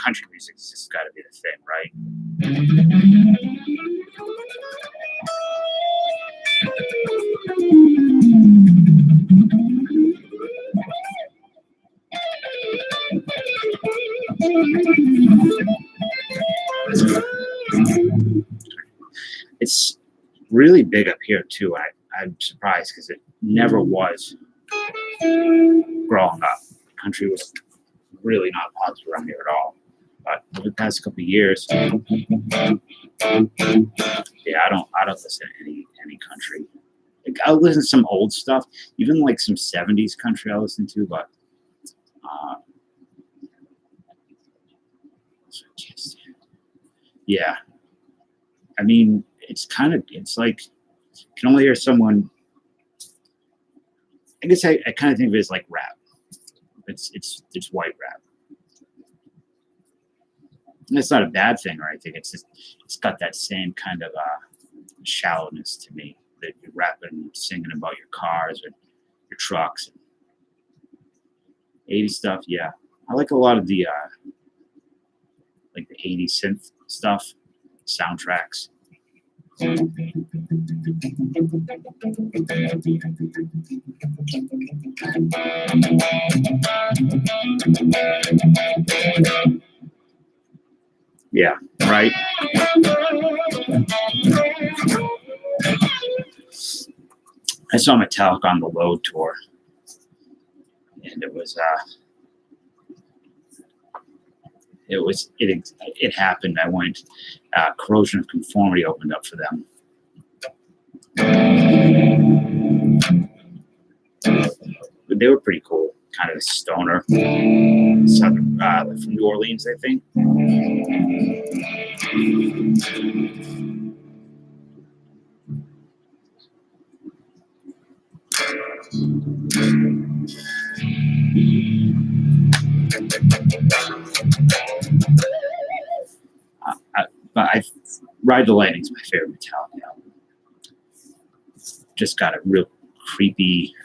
country music's just got to be the thing, right? It's really big up here too. I'm surprised because it never was growing up. Country was really not popular around here at all. But over the past couple of years, yeah, I don't listen to any country. Like, I'll listen to some old stuff, even like some '70s country I listen to, but uh, yeah, I mean, it's like you can only hear someone. I guess I kind of think of it as like rap. It's white rap. And it's not a bad thing or anything. It's just it's got that same kind of shallowness to me that you're rapping and singing about your cars and your trucks and 80s stuff. Yeah, I like a lot of the like the 80s synth stuff, soundtracks. Yeah, right. I saw Metallica on the Load tour, and it happened. I went. Corrosion of Conformity opened up for them. But they were pretty cool. Kind of a stoner, southern from New Orleans, I think. But Ride the Lightning's my favorite Metallica album. Just got a real creepy.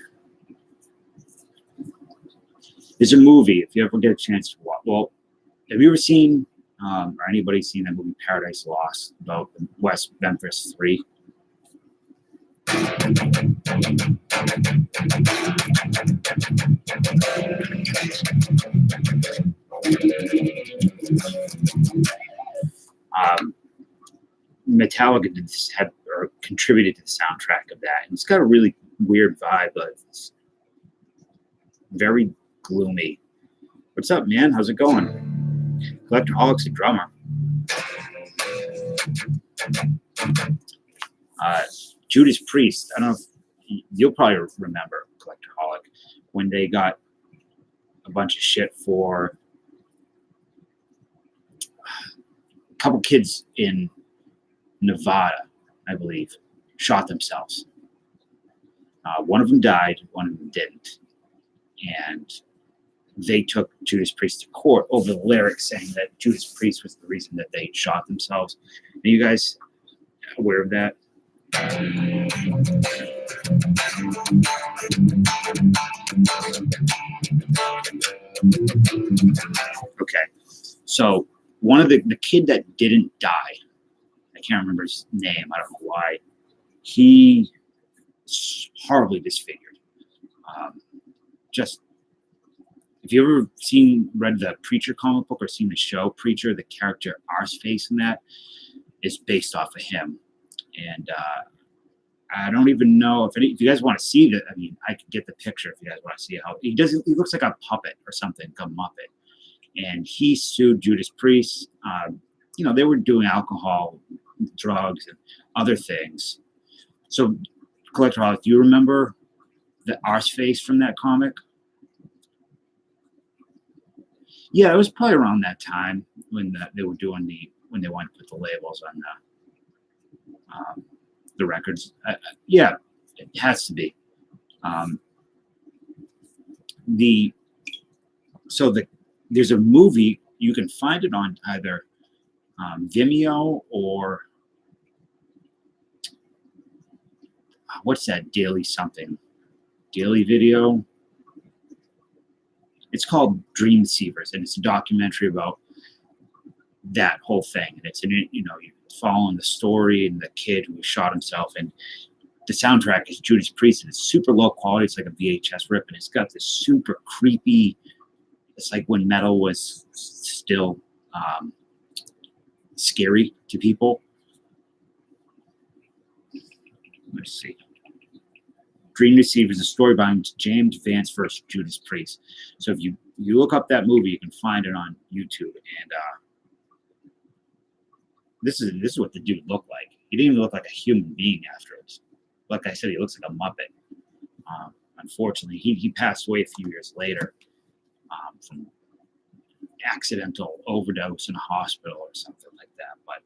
There's a movie, if you ever get a chance to watch. Well, have you ever seen, or anybody seen that movie Paradise Lost about the West Memphis 3? Metallica contributed to the soundtrack of that, and it's got a really weird vibe, but it's very gloomy. What's up, man? How's it going? Collectorholic's a drummer. Judas Priest. I don't know if you'll probably remember Collectorholic when they got a bunch of shit for a couple kids in Nevada, I believe, shot themselves. One of them died, one of them didn't. And they took Judas Priest to court over the lyrics saying that Judas Priest was the reason that they shot themselves. Are you guys aware of that? Okay. So one of the kid that didn't die, I can't remember his name, I don't know why, he horribly disfigured. Just if you ever read the Preacher comic book or seen the show Preacher, the character Arseface in that is based off of him. And I don't even know if you guys want to see that. I mean, I could get the picture if you guys want to see how he doesn't. He looks like a puppet or something, like a Muppet. And he sued Judas Priest. They were doing alcohol, drugs, and other things. So, Collectorholic, do you remember the Arseface from that comic? Yeah, it was probably around that time when they were doing when they wanted to put the labels on the records. Yeah, it has to be. There's a movie, you can find it on either Vimeo or what's that Daily Video. It's called Dream Deceivers, and it's a documentary about that whole thing. And it's you're following the story and the kid who shot himself, and the soundtrack is Judas Priest, and it's super low quality. It's like a VHS rip, and it's got this super creepy. It's like when metal was still scary to people. Let's see. Dream Deceivers is a story behind James Vance versus Judas Priest. So if you look up that movie, you can find it on YouTube. And This is what the dude looked like. He didn't even look like a human being afterwards. Like I said, he looks like a muppet. Unfortunately, he passed away a few years later from accidental overdose in a hospital or something like that. But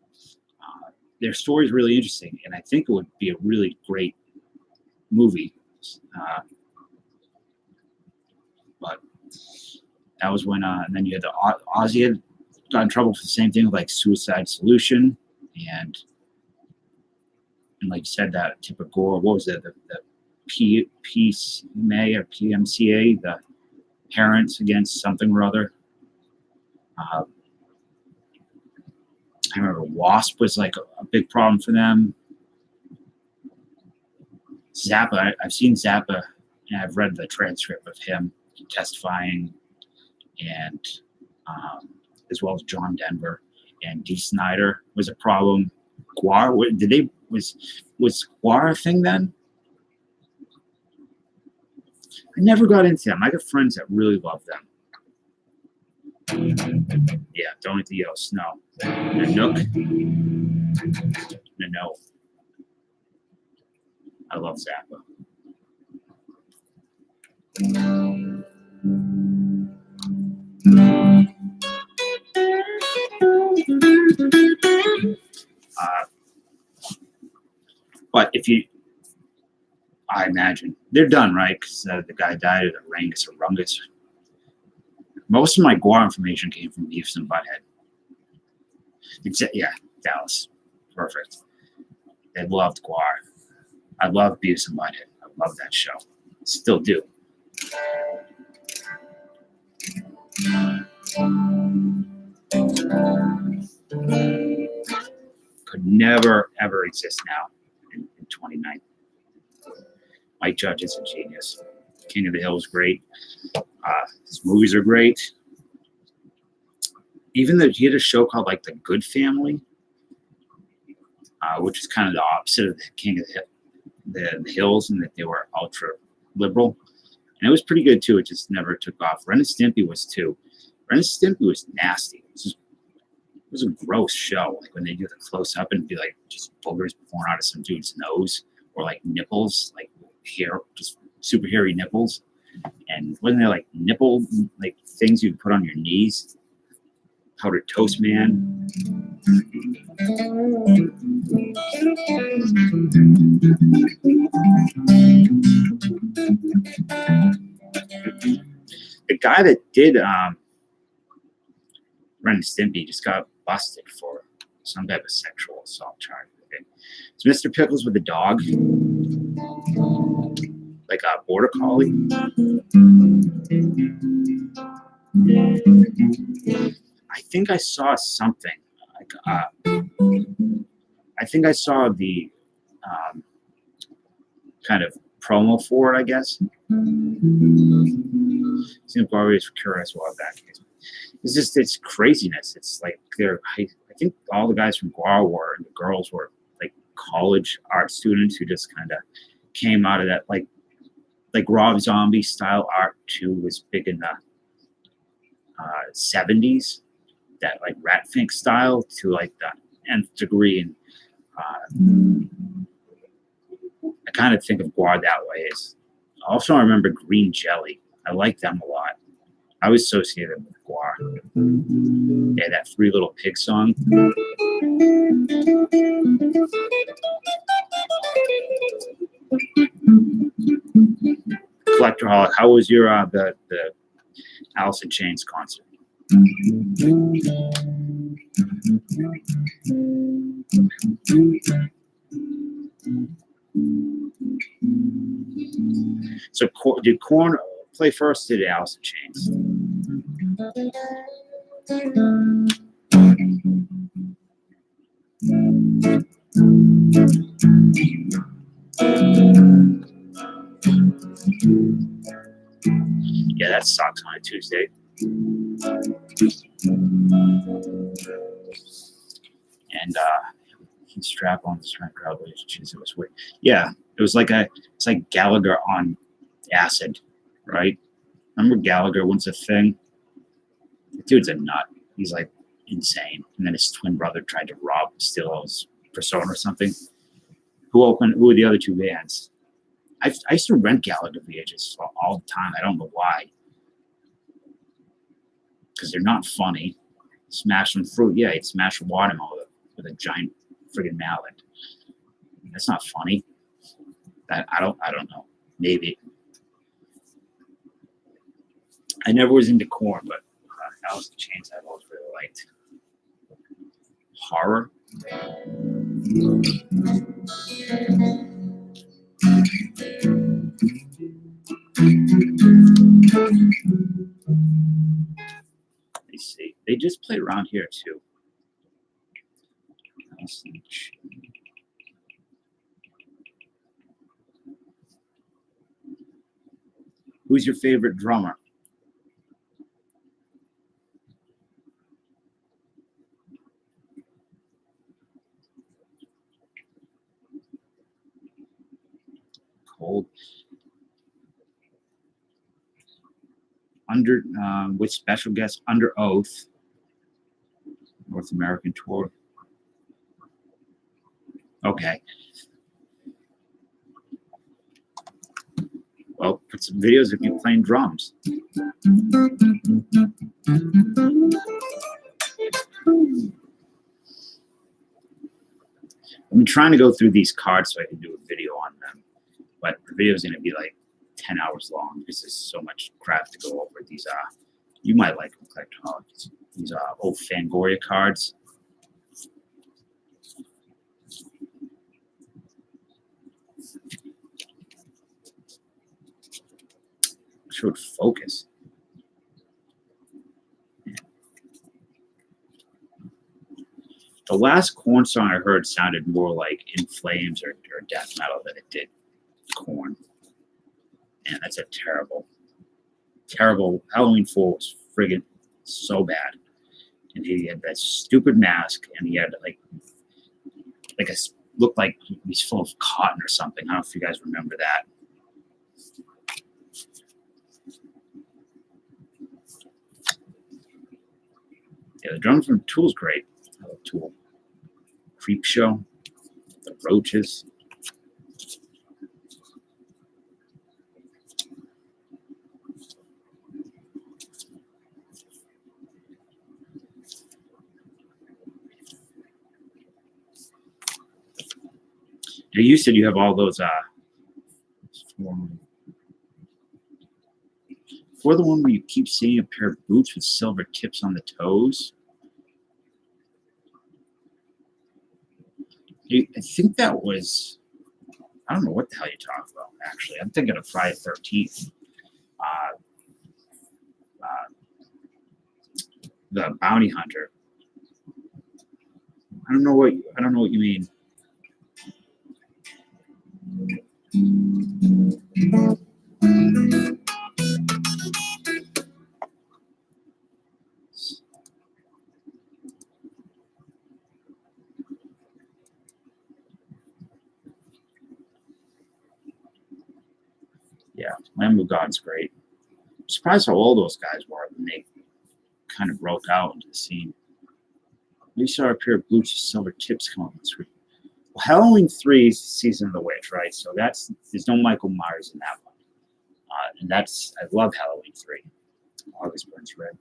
their story is really interesting, and I think it would be a really great movie. But that was when, and then you had the Ozzy had got in trouble for the same thing, like Suicide Solution, and like you said, that tip of gore. What was it? The PCMA or PMCA, the Parents Against Something or Other. I remember WASP was like a big problem for them. Zappa, I've seen Zappa, and I've read the transcript of him testifying, and as well as John Denver and Dee Snider was a problem. Guar, was Guar a thing then? I never got into them. I got friends that really love them. Yeah, Don't Eat the Yellow Snow. Nanook. No. I love Zappa. But I imagine they're done, right? Because the guy died of the Rangus or Rungus. Most of my Guar information came from Beavis and Butthead. Yeah, Dallas. Perfect. They loved Guar. I love Beavis and Butthead. I love that show. Still do. Could never, ever exist now in 2019. Mike Judge is a genius. King of the Hill is great. His movies are great. Even though he had a show called like The Good Family, which is kind of the opposite of the King of the Hills, and that they were ultra liberal. And it was pretty good too. It just never took off. Ren and Stimpy was too. Ren and Stimpy was nasty. It was a gross show. Like when they do the close up and it'd be like just boogers pouring out of some dude's nose, or like nipples, like hair, just super hairy nipples. And wasn't there like nipple like things you put on your knees? Powdered Toast Man. The guy that did Ren and Stimpy just got busted for some type of sexual assault charge. It's Mr. Pickles with a dog, like a border collie. I think I saw something. Like, I think I saw the kind of promo for it, I guess. Seems always curious while back. It's craziness. It's like I think all the guys from Guar were, and the girls were like college art students who just kind of came out of that, like Rob Zombie style art too was big in the 70s. That like Rat Fink style to like the nth degree, and I kind of think of Guar that way. Also, I remember Green Jelly. I like them a lot. I was associated with Guar. Yeah, that Three Little Pig song. Collectorholic. How was your the Alice in Chains concert? So did Korn play first? Did Alice in Chains? Yeah, that sucks on a Tuesday. And strap on the strength probably. Jeez, it was weird. Yeah, it was like it's like Gallagher on acid, right? Remember Gallagher once a thing? The dude's a nut. He's like insane. And then his twin brother tried to steal his persona or something. Who were the other two bands? I used to rent Gallagher VHS all the time. I don't know why. Because they're not funny. Smash some fruit. Yeah, he'd smash a watermelon with a giant friggin' mallet. That's not funny. I don't know. Maybe. I never was into Korn, but Alice in Chains I've always really liked. Horror. Let me see. They just play around here too. Who's your favorite drummer? Cold. With special guests, Under Oath, North American tour. Okay. Well, put some videos of you playing drums. I'm trying to go through these cards so I can do a video on them, but the video is going to be like 10 hours long because there's so much crap to go over. These you might like them, collectors. These old Fangoria cards. Should focus. The last Korn song I heard sounded more like In Flames or death metal than it did Korn. And that's a terrible Halloween 4 was friggin' so bad. And he had that stupid mask, and he had like looked like he's full of cotton or something. I don't know if you guys remember that. Yeah, the drums from Tool's great. I love Tool. Creep Show, the Roaches. Now you said you have all those for the one where you keep seeing a pair of boots with silver tips on the toes. I think that was, I don't know what the hell you're talking about, actually. I'm thinking of Friday the 13th. The Bounty Hunter. I don't know what you mean. Yeah, Lamb of God's great. I'm surprised how old those guys were when they kind of broke out into the scene. We saw a pair of boots with silver tips come up this week. Well, Halloween 3 is Season of the Witch, right? So there's no Michael Myers in that one. And I love Halloween 3. August Burns Red.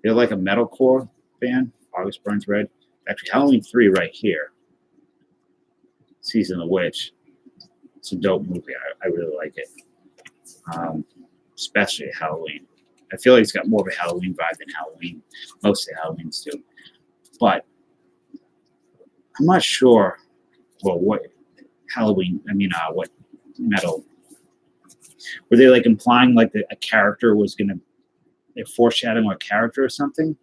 They're like a metalcore band, August Burns Red. Actually, Halloween 3 right here. Season of the Witch. It's a dope movie. I really like it. Especially Halloween. I feel like it's got more of a Halloween vibe than Halloween. Most of the Halloweens do. But I'm not sure, well, what metal. Were they like implying like a character was going to, they're foreshadowing a character or something?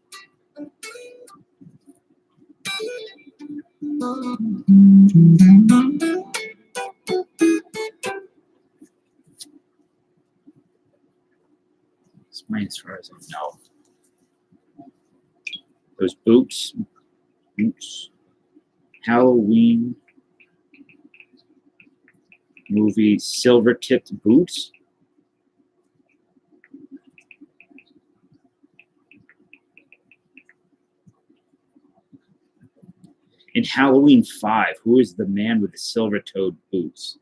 It's my as far as I know. Those boots, Halloween movie, silver tipped boots. In Halloween 5, who is the man with the silver-toed boots?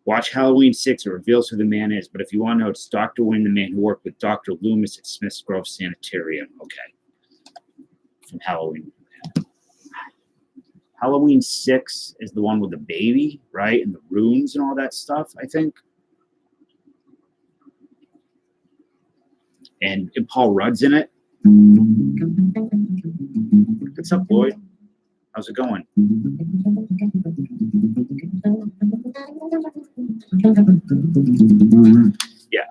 Watch Halloween 6. It reveals who the man is. But if you want to know, it's Dr. Wayne, the man who worked with Dr. Loomis at Smith's Grove Sanitarium. Okay. From Halloween. Halloween 6 is the one with the baby, right? And the rooms and all that stuff, I think. And Paul Rudd's in it. What's up, Lloyd? How's it going? Yeah,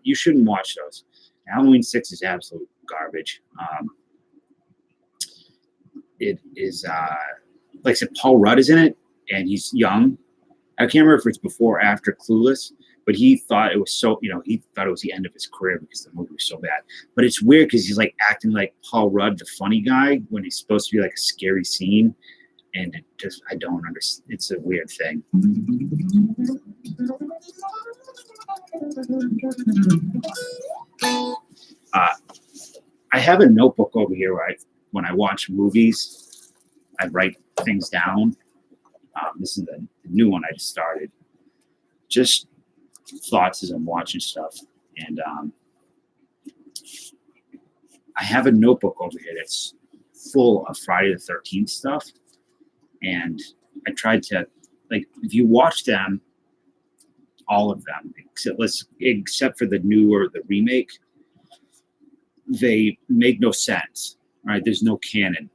you shouldn't watch those. Halloween 6 is absolute garbage. It is, like I said, Paul Rudd is in it, and he's young. I can't remember if it's before or after Clueless, but he thought it was so, he thought it was the end of his career because the movie was so bad. But it's weird because he's like acting like Paul Rudd, the funny guy, when he's supposed to be like a scary scene. And it just, I don't understand. It's a weird thing. I have a notebook over here where when I watch movies, I write things down. This is the new one I just started. Just thoughts as I'm watching stuff. And I have a notebook over here that's full of Friday the 13th stuff. And I tried to, if you watch them, all of them, except for the new or the remake, they make no sense, right? There's no canon.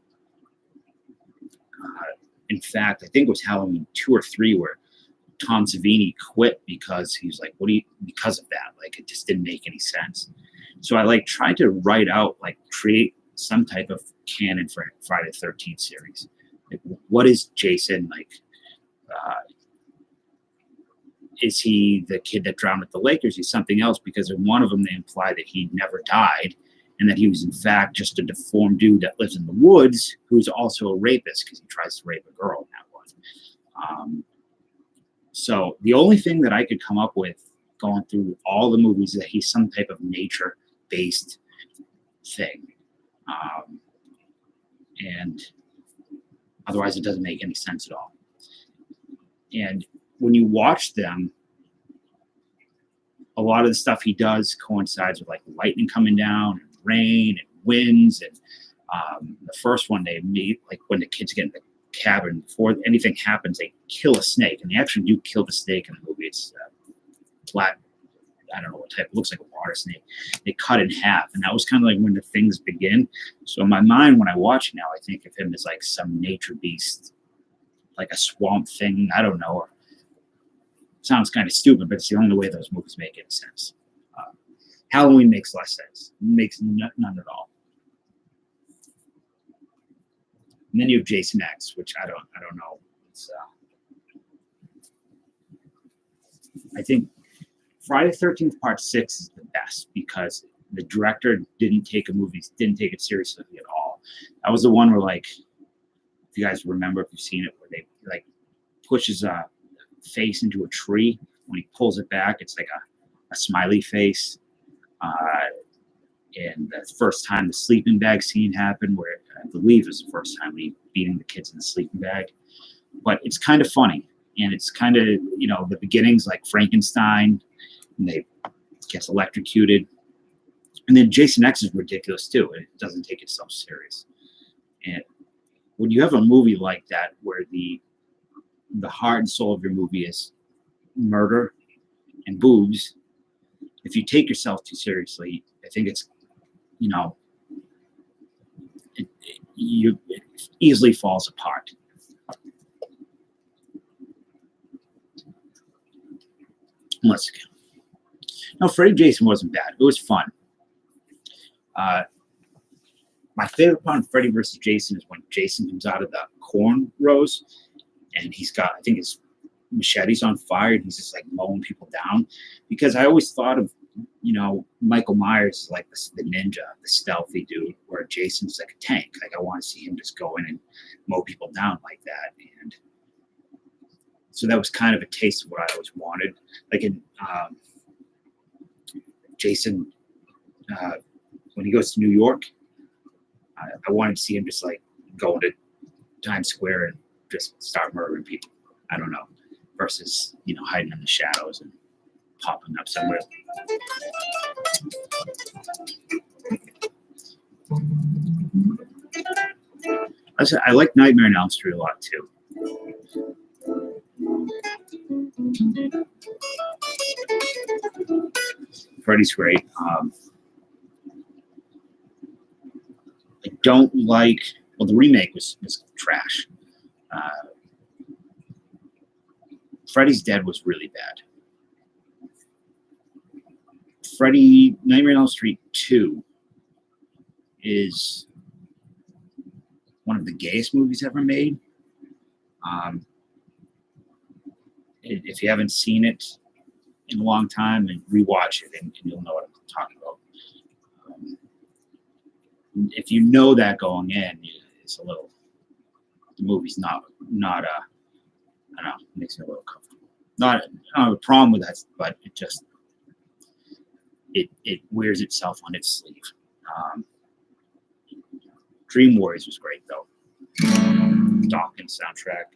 In fact, I think it was Halloween 2 or 3 where Tom Savini quit because he was like, because of that, it just didn't make any sense. So I tried to write out, create some type of canon for Friday the 13th series. What is Jason like? Is he the kid that drowned at the lake, or is he something else? Because in one of them, they imply that he never died and that he was, in fact, just a deformed dude that lives in the woods who's also a rapist because he tries to rape a girl in that one. So the only thing that I could come up with going through all the movies is that he's some type of nature-based thing. And otherwise, it doesn't make any sense at all. And when you watch them, a lot of the stuff he does coincides with lightning coming down, and rain, and winds. And the first one they meet, when the kids get in the cabin, before anything happens, they kill a snake, and they actually do kill the snake in the movie. It's black. I don't know what type. It looks like a water snake. They cut it in half, and that was kind of when the things begin. So in my mind, when I watch it now, I think of him as some nature beast, like a swamp thing. I don't know. Sounds kind of stupid, but it's the only way those movies make any sense. Halloween makes less sense. It makes none at all. And then you have Jason X, which I don't know. It's, I think Friday the 13th Part 6 is the best because the director didn't take it seriously at all. That was the one where, if you guys remember, if you've seen it, where they pushes a face into a tree. When he pulls it back, it's like a smiley face. And the first time the sleeping bag scene happened, where I believe it was the first time he beating the kids in the sleeping bag. But it's kind of funny. And it's kind of, the beginnings like Frankenstein, and they gets electrocuted. And then Jason X is ridiculous too. It doesn't take itself serious. And when you have a movie like that, where the heart and soul of your movie is murder and boobs, if you take yourself too seriously, I think it's, it easily falls apart. No, Freddy Jason wasn't bad. It was fun. My favorite part of Freddy versus Jason is when Jason comes out of the corn rows and he's got, I think his machete's on fire and he's just mowing people down. Because I always thought of, Michael Myers is the ninja, the stealthy dude, where Jason's like a tank. I want to see him just go in and mow people down like that. And so that was kind of a taste of what I always wanted. In Jason, when he goes to New York, I wanted to see him just like go into Times Square and just start murdering people. I don't know. Versus, hiding in the shadows and popping up somewhere. I like Nightmare on Elm Street a lot too. Freddy's great. I don't like. Well, the remake was trash. Freddy's Dead was really bad. Nightmare on Elm Street 2 is one of the gayest movies ever made. If you haven't seen it in a long time, and rewatch it, and you'll know what I'm talking about. If you know that going in, it's a little. The movie's not I don't know, makes me a little comfortable. I don't have a problem with that, but it just it wears itself on its sleeve. Dream Warriors was great though. Dawkins soundtrack.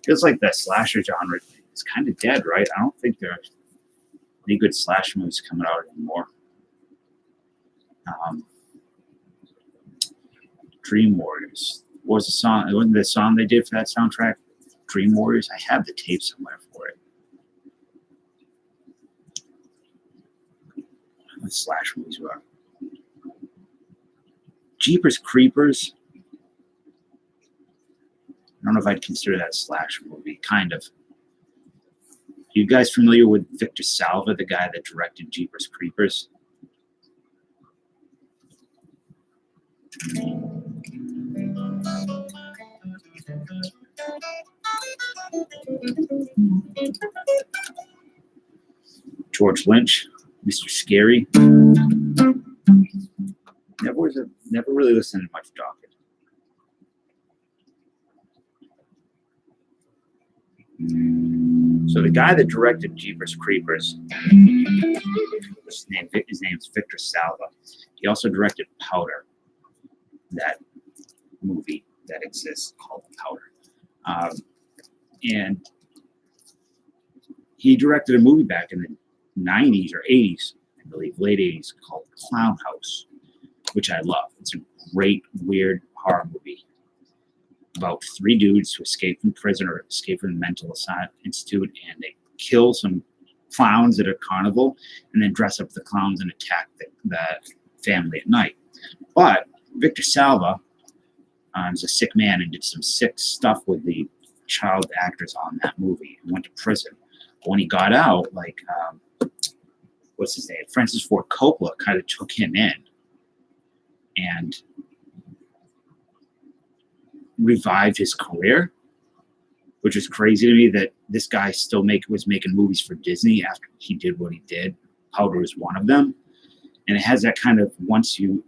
Feels like the slasher genre is kind of dead, right? I don't think there are any good slasher movies coming out anymore. Dream Warriors. What was the song? Wasn't the song they did for that soundtrack? Dream Warriors. I have the tape somewhere for it. The slasher movies were. Jeepers Creepers. I don't know if I'd consider that a slasher movie. Kind of. Are you guys familiar with Victor Salva, the guy that directed Jeepers Creepers? George Lynch, Mr. Scary. Never really listened to much Dawkins. So the guy that directed Jeepers Creepers, his name is Victor Salva. He also directed Powder, that movie that exists called Powder. And he directed a movie back in the 90s or 80s, I believe, late 80s, called Clown House, which I love. It's a great, weird horror movie about three dudes who escape from prison or escape from the mental institute, and they kill some clowns at a carnival and then dress up the clowns and attack the family at night. But Victor Salva is a sick man and did some sick stuff with the child actors on that movie and went to prison. But when he got out, what's his name? Francis Ford Coppola kind of took him in and revived his career, which is crazy to me that this guy still was making movies for Disney after he did what he did. Powder was one of them. And it has that kind of, once you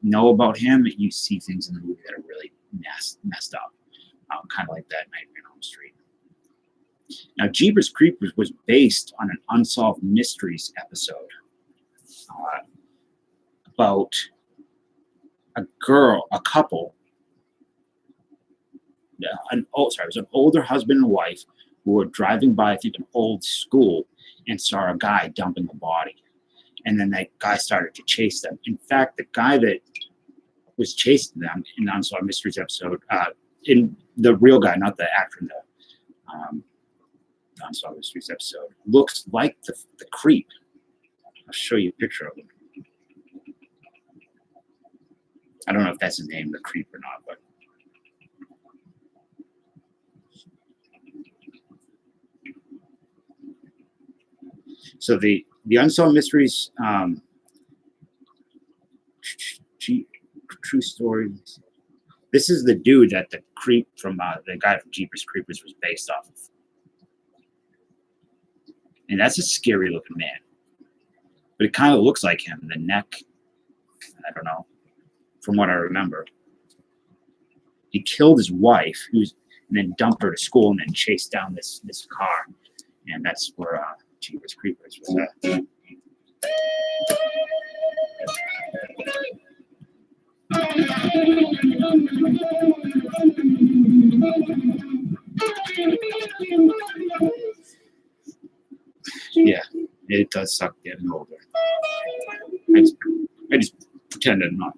know about him, you see things in the movie that are really messed up. Kind of like that Nightmare on Elm Street. Now, Jeepers Creepers was based on an Unsolved Mysteries episode about a couple. It was an older husband and wife who were driving by, I think, an old school and saw a guy dumping a body. And then that guy started to chase them. In fact, the guy that was chasing them in the Unsolved Mysteries episode, in the real guy, not the actor in the Unsolved Mysteries episode, looks like the creep. I'll show you a picture of him. I don't know if that's his name, the creep, or not, but so the Unsolved Mysteries true story. This is the dude that the creep from the guy from Jeepers Creepers was based off of, and that's a scary looking man. But it kind of looks like him. The neck, I don't know, from what I remember. He killed his wife, and then dumped her to school, and then chased down this car, and that's where Jeepers Creepers was at. Yeah, it does suck getting older. I just pretended not.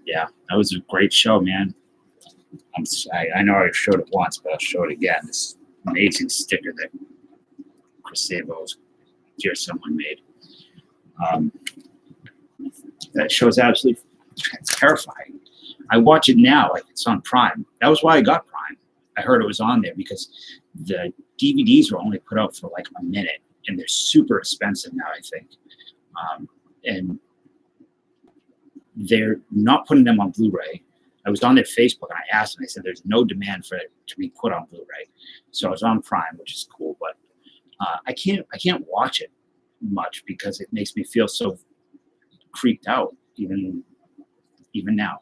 Yeah, that was a great show, man. I know I showed it once, but I'll show it again. This amazing sticker that Chris Sabo's Dear Someone made. That show's absolutely terrifying. I watch it now, like it's on Prime. That was why I got Prime. I heard it was on there because the DVDs were only put out for like a minute, and they're super expensive now, I think. And they're not putting them on Blu-ray. I was on their Facebook and I asked them, I said, there's no demand for it to be put on Blu-ray. So I was on Prime, which is cool, but I can't watch it much because it makes me feel so creeped out, even now.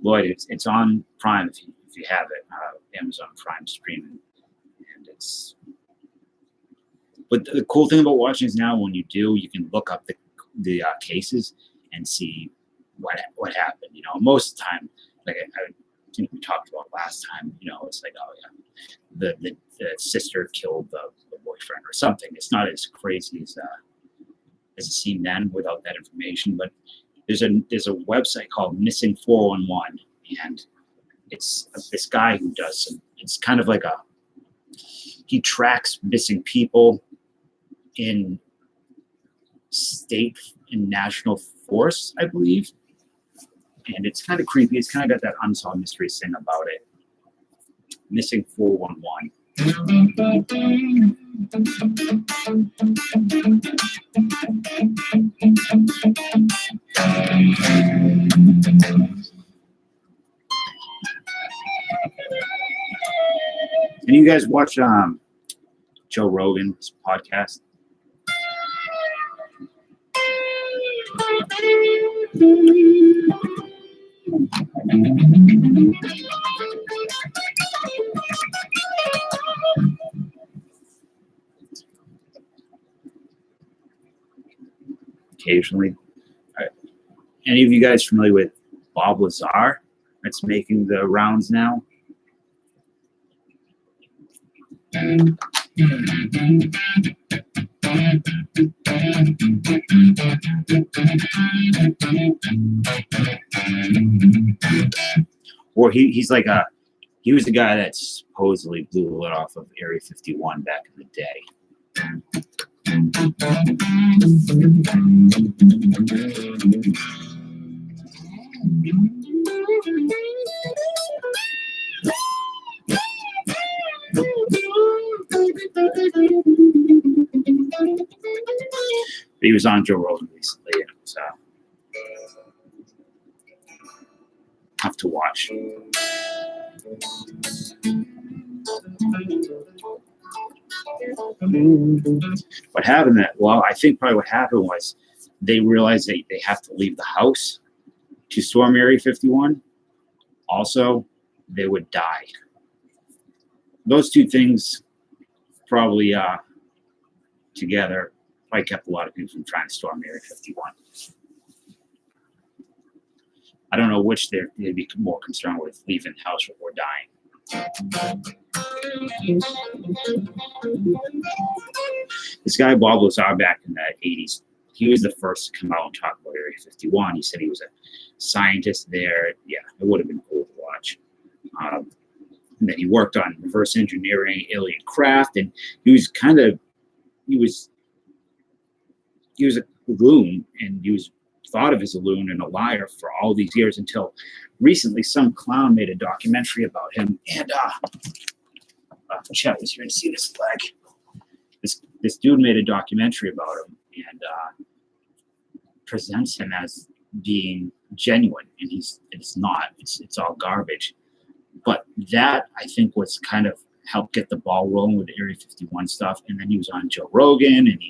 Lloyd, it's on Prime if you have it, Amazon Prime streaming, and it's. But the cool thing about watching is now when you do, you can look up the cases and see what happened. You know, most of the time, like I think we talked about last time, you know, it's like, oh yeah, the sister killed the boyfriend or something. It's not as crazy as it seemed then without that information, but there's a website called Missing 411, and it's this guy who does some. It's kind of like he tracks missing people in state and national force, I believe, and it's kind of creepy. It's kind of got that unsolved mysteries thing about it. Missing 411. And you guys watch Joe Rogan's podcast? Occasionally. Any of you guys familiar with Bob Lazar? That's making the rounds now. Or he was the guy that supposedly blew the lid off of Area 51 back in the day. He was on Joe Rogan recently, and it was tough to watch. What happened? I think probably what happened was they realized they have to leave the house to storm Area 51. Also, they would die. Those two things probably together probably kept a lot of people from trying to storm Area 51. I don't know which they'd be more concerned with, leaving the house or dying. This guy, Bob Lazar, back in the 80s, he was the first to come out and talk about Area 51. He said he was a scientist there. Yeah, it would have been cool to watch. And then he worked on reverse engineering alien craft, and he was a loon, and he was thought of as a loon and a liar for all these years until recently some clown made a documentary about him. And Chet was here to see this flag. This dude made a documentary about him and presents him as being genuine, and it's not. It's all garbage. But that, I think, was kind of helped get the ball rolling with the Area 51 stuff. And then he was on Joe Rogan, and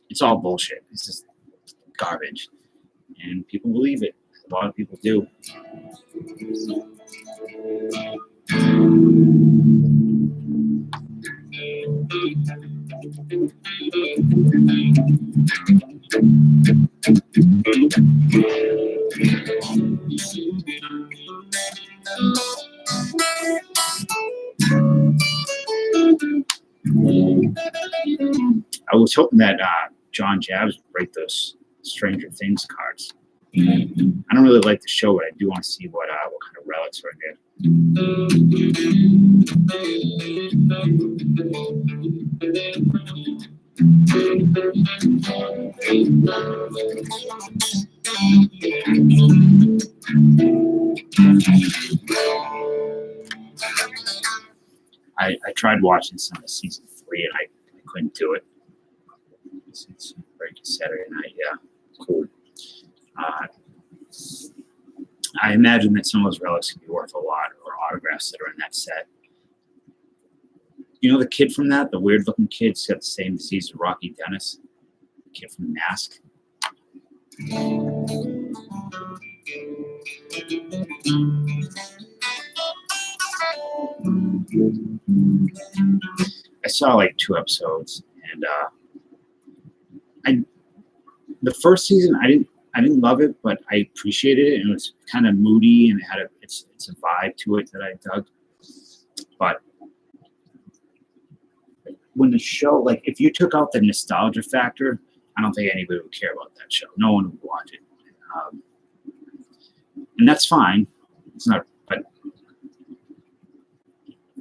it's all bullshit. It's just garbage, and people believe it. A lot of people do. I was hoping that John Jabs would break those Stranger Things cards. I don't really like the show, but I do want to see what kind of relics are in there. I tried watching some of season 3, and I couldn't do it. It's breaking Saturday night. Yeah, cool. I imagine that some of those relics can be worth a lot, or autographs that are in that set. You know the kid from that, the weird-looking kid's got the same disease as Rocky Dennis, the kid from Mask. I saw like 2 episodes, and the first season I didn't love it, but I appreciated it, and it was kind of moody, and it had it's a vibe to it that I dug. But when the show, like, if you took out the nostalgia factor, I don't think anybody would care about that show. No one would watch it, and that's fine. It's not, but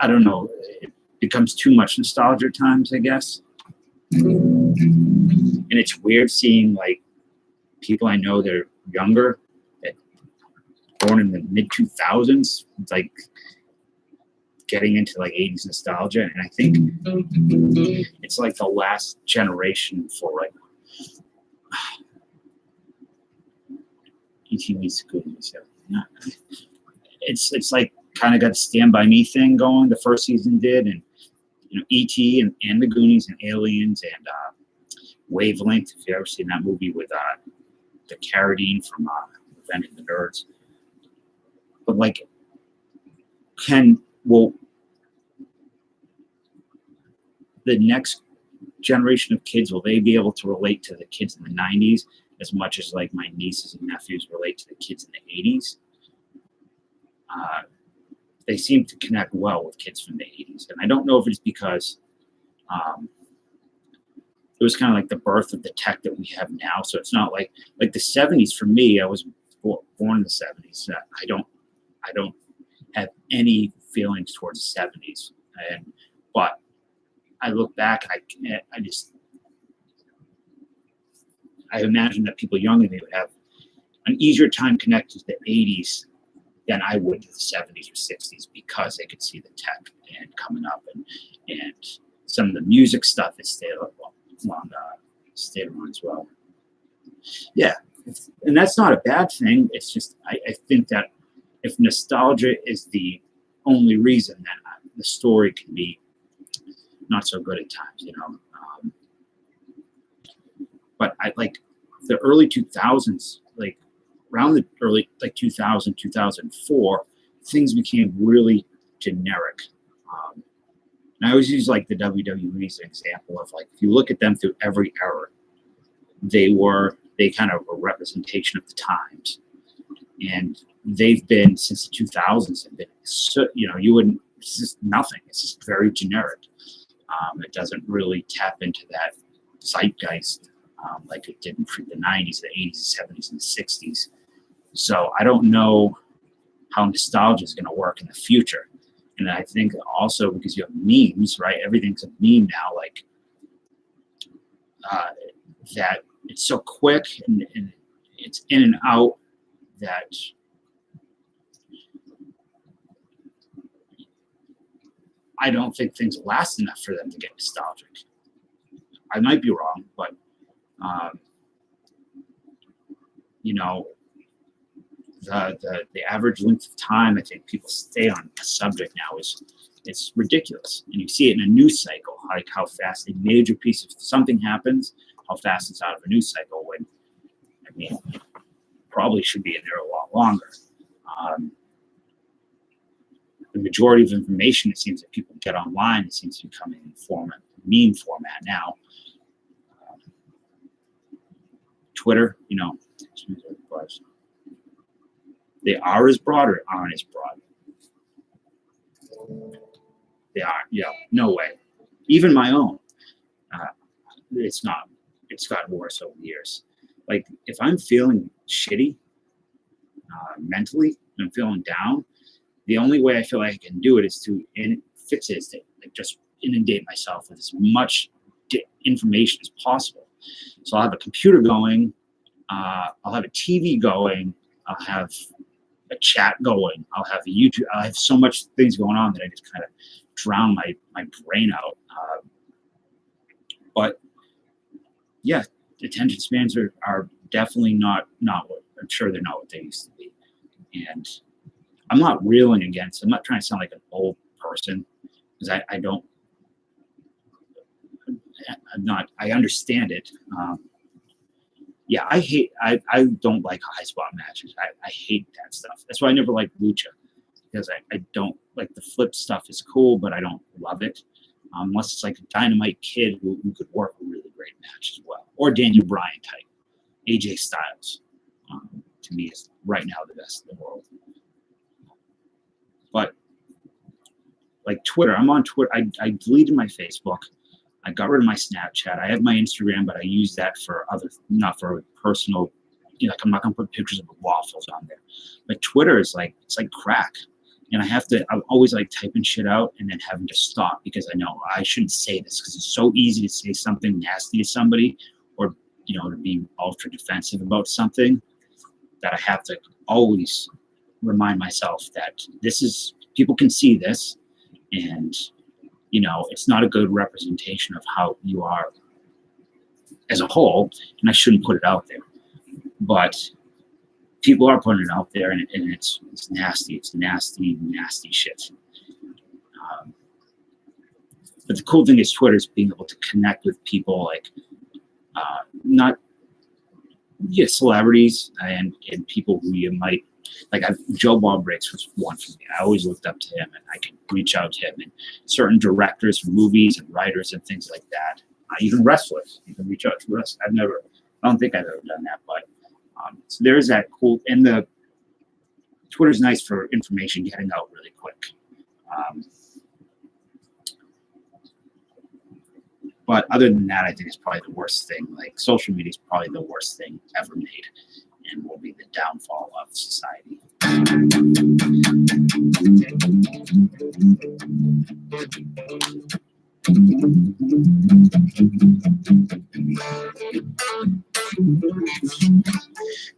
I don't know. It becomes too much nostalgia at times, I guess. And it's weird seeing like people I know that are younger, that born in the mid 2000s, like getting into like 80s nostalgia. And I think it's like the last generation for like ET meets the Goonies. It's like kind of got a Stand By Me thing going. The first season did, and you know, ET and the Goonies and Aliens and Wavelength. If you ever seen that movie with the Carradine from Revenge of the Nerds. But like, the next generation of kids, will they be able to relate to the kids in the 90s as much as like my nieces and nephews relate to the kids in the 80s? They seem to connect well with kids from the 80s. And I don't know if it's because it was kind of like the birth of the tech that we have now. So it's not like the 70s for me. I was born in the 70s. I don't have any feelings towards the 70s. But I look back and I imagine that people younger than me would have an easier time connected to the 80s than I would to the 70s or 60s, because they could see the tech and coming up, and some of the music stuff is stayed on as well. Yeah, and that's not a bad thing. It's just I think that if nostalgia is the only reason, then the story can be not so good at times, you know. But I like the early 2000s, like around the early, like 2000, 2004, things became really generic. And I always use like the WWE as an example of, like, if you look at them through every era, they kind of a representation of the times. And they've been, since the 2000s, have been, you know, it's just nothing. It's just very generic. It doesn't really tap into that zeitgeist like it did in the 90s, the 80s, the 70s, and the 60s. So I don't know how nostalgia is going to work in the future. And I think also because you have memes, right? Everything's a meme now, like that it's so quick and it's in and out that I don't think things last enough for them to get nostalgic. I might be wrong, but you know, the average length of time I think people stay on a subject now it's ridiculous. And you see it in a news cycle, like how fast a major piece of something happens, how fast it's out of a news cycle, when I mean probably should be in there a lot longer. The majority of information, it seems, that people get online, it seems to be coming in meme format now. Twitter, you know, they are as broad or aren't as broad. They are, yeah, no way. Even my own, it's not. It's gotten worse over the years. Like if I'm feeling shitty mentally, and I'm feeling down, the only way I feel like I can do it is to fix it, is to like just inundate myself with as much information as possible. So I'll have a computer going, I'll have a TV going, I'll have a chat going, I'll have a YouTube. I have so much things going on that I just kind of drown my brain out. But yeah, attention spans are definitely not what I'm sure they're not what they used to be. And I'm not railing against. I'm not trying to sound like an old person, because I don't. I'm not. I understand it. Yeah, I don't like high spot matches. I hate that stuff. That's why I never liked lucha, because I don't like the flip stuff is cool, but I don't love it. Unless it's like a Dynamite Kid who could work a really great match as well, or Daniel Bryan type. AJ Styles, to me, is right now the best in the world. But like Twitter, I'm on Twitter. I deleted my Facebook. I got rid of my Snapchat. I have my Instagram, but I use that for not for personal. You know, like I'm not gonna put pictures of waffles on there. But Twitter is like, it's like crack. And I'm always like typing shit out and then having to stop, because I know I shouldn't say this, because it's so easy to say something nasty to somebody, or, you know, to be ultra defensive about something, that I have to always remind myself that people can see this, and, you know, it's not a good representation of how you are as a whole, and I shouldn't put it out there. But people are putting it out there, and it's nasty. It's nasty shit. But the cool thing is Twitter is being able to connect with people, like celebrities and people who you might like. Joe Bob Briggs was one for me. I always looked up to him, and I can reach out to him, and certain directors for movies and writers and things like that. Even wrestlers, you can reach out to wrestlers. I don't think I've ever done that, but so there's that cool. And the Twitter's nice for information getting out really quick. But other than that, I think it's probably the worst thing. Like social media is probably the worst thing ever made, and will be the downfall of society.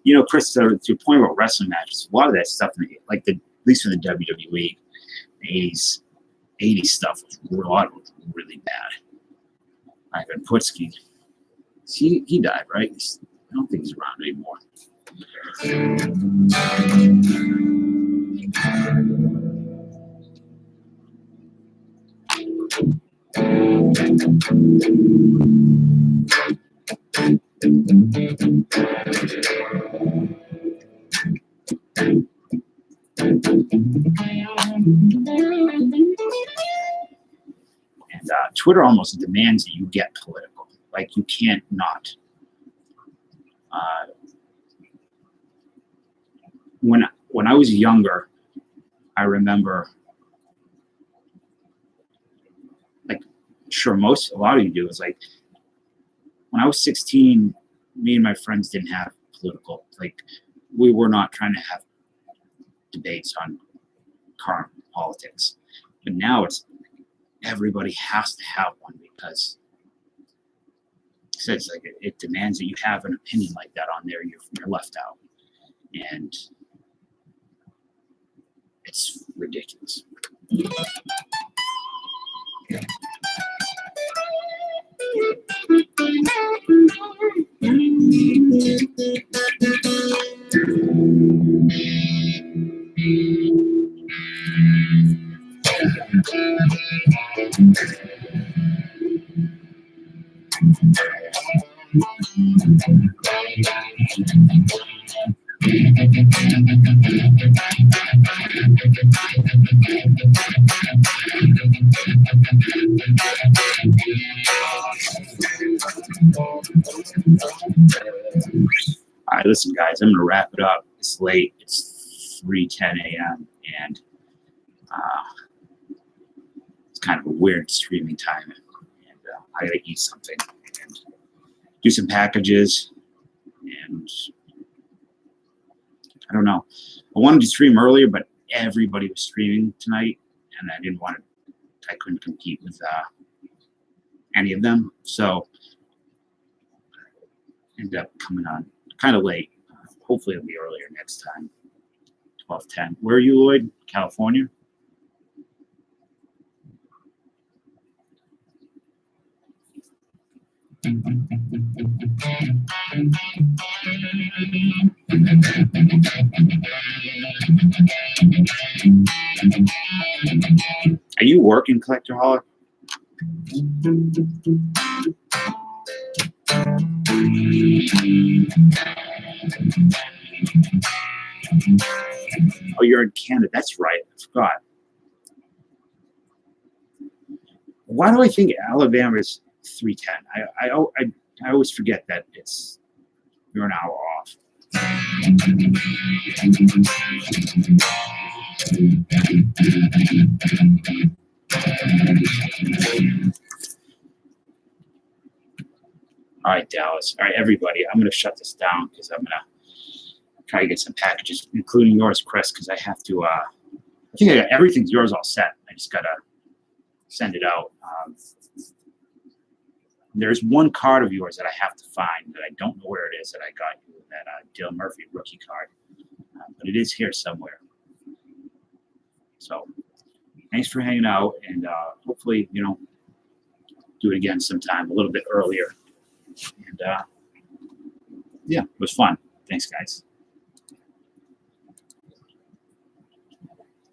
You know, Chris, to your point about wrestling matches, a lot of that stuff, like at least for the WWE, the 80s stuff was really bad. Ivan Putski, he died, right? I don't think he's around anymore. And Twitter almost demands that you get political. Like, you can't not. When I was younger, I remember, like, sure, a lot of you do, is like, when I was 16, me and my friends didn't have political, like, we were not trying to have debates on current politics. But now everybody has to have one, because it's like it demands that you have an opinion like that on there. You're left out, and it's ridiculous. All right, listen, guys, I'm gonna wrap it up. It's late. It's 3:10 a.m. and it's kind of a weird streaming time, and I gotta eat something and do some packages, and I don't know. I wanted to stream earlier, but everybody was streaming tonight, and I didn't want to. I couldn't compete with any of them, so ended up coming on kind of late. Hopefully, it'll be earlier next time. 12:10. Where are you, Lloyd? California? Are you working, Collectorholic? Oh, you're in Canada. That's right. I forgot. Why do I think Alabama is 3:10? I always forget that you're an hour off. All right, Dallas. All right, everybody. I'm going to shut this down because I'm going to try to get some packages, including yours, Chris, because I have to. I think everything's yours all set. I just got to send it out. There's one card of yours that I have to find that I don't know where it is that I got you, that Dale Murphy rookie card. But it is here somewhere. So thanks for hanging out, and hopefully, do it again sometime a little bit earlier. And yeah, it was fun. Thanks, guys.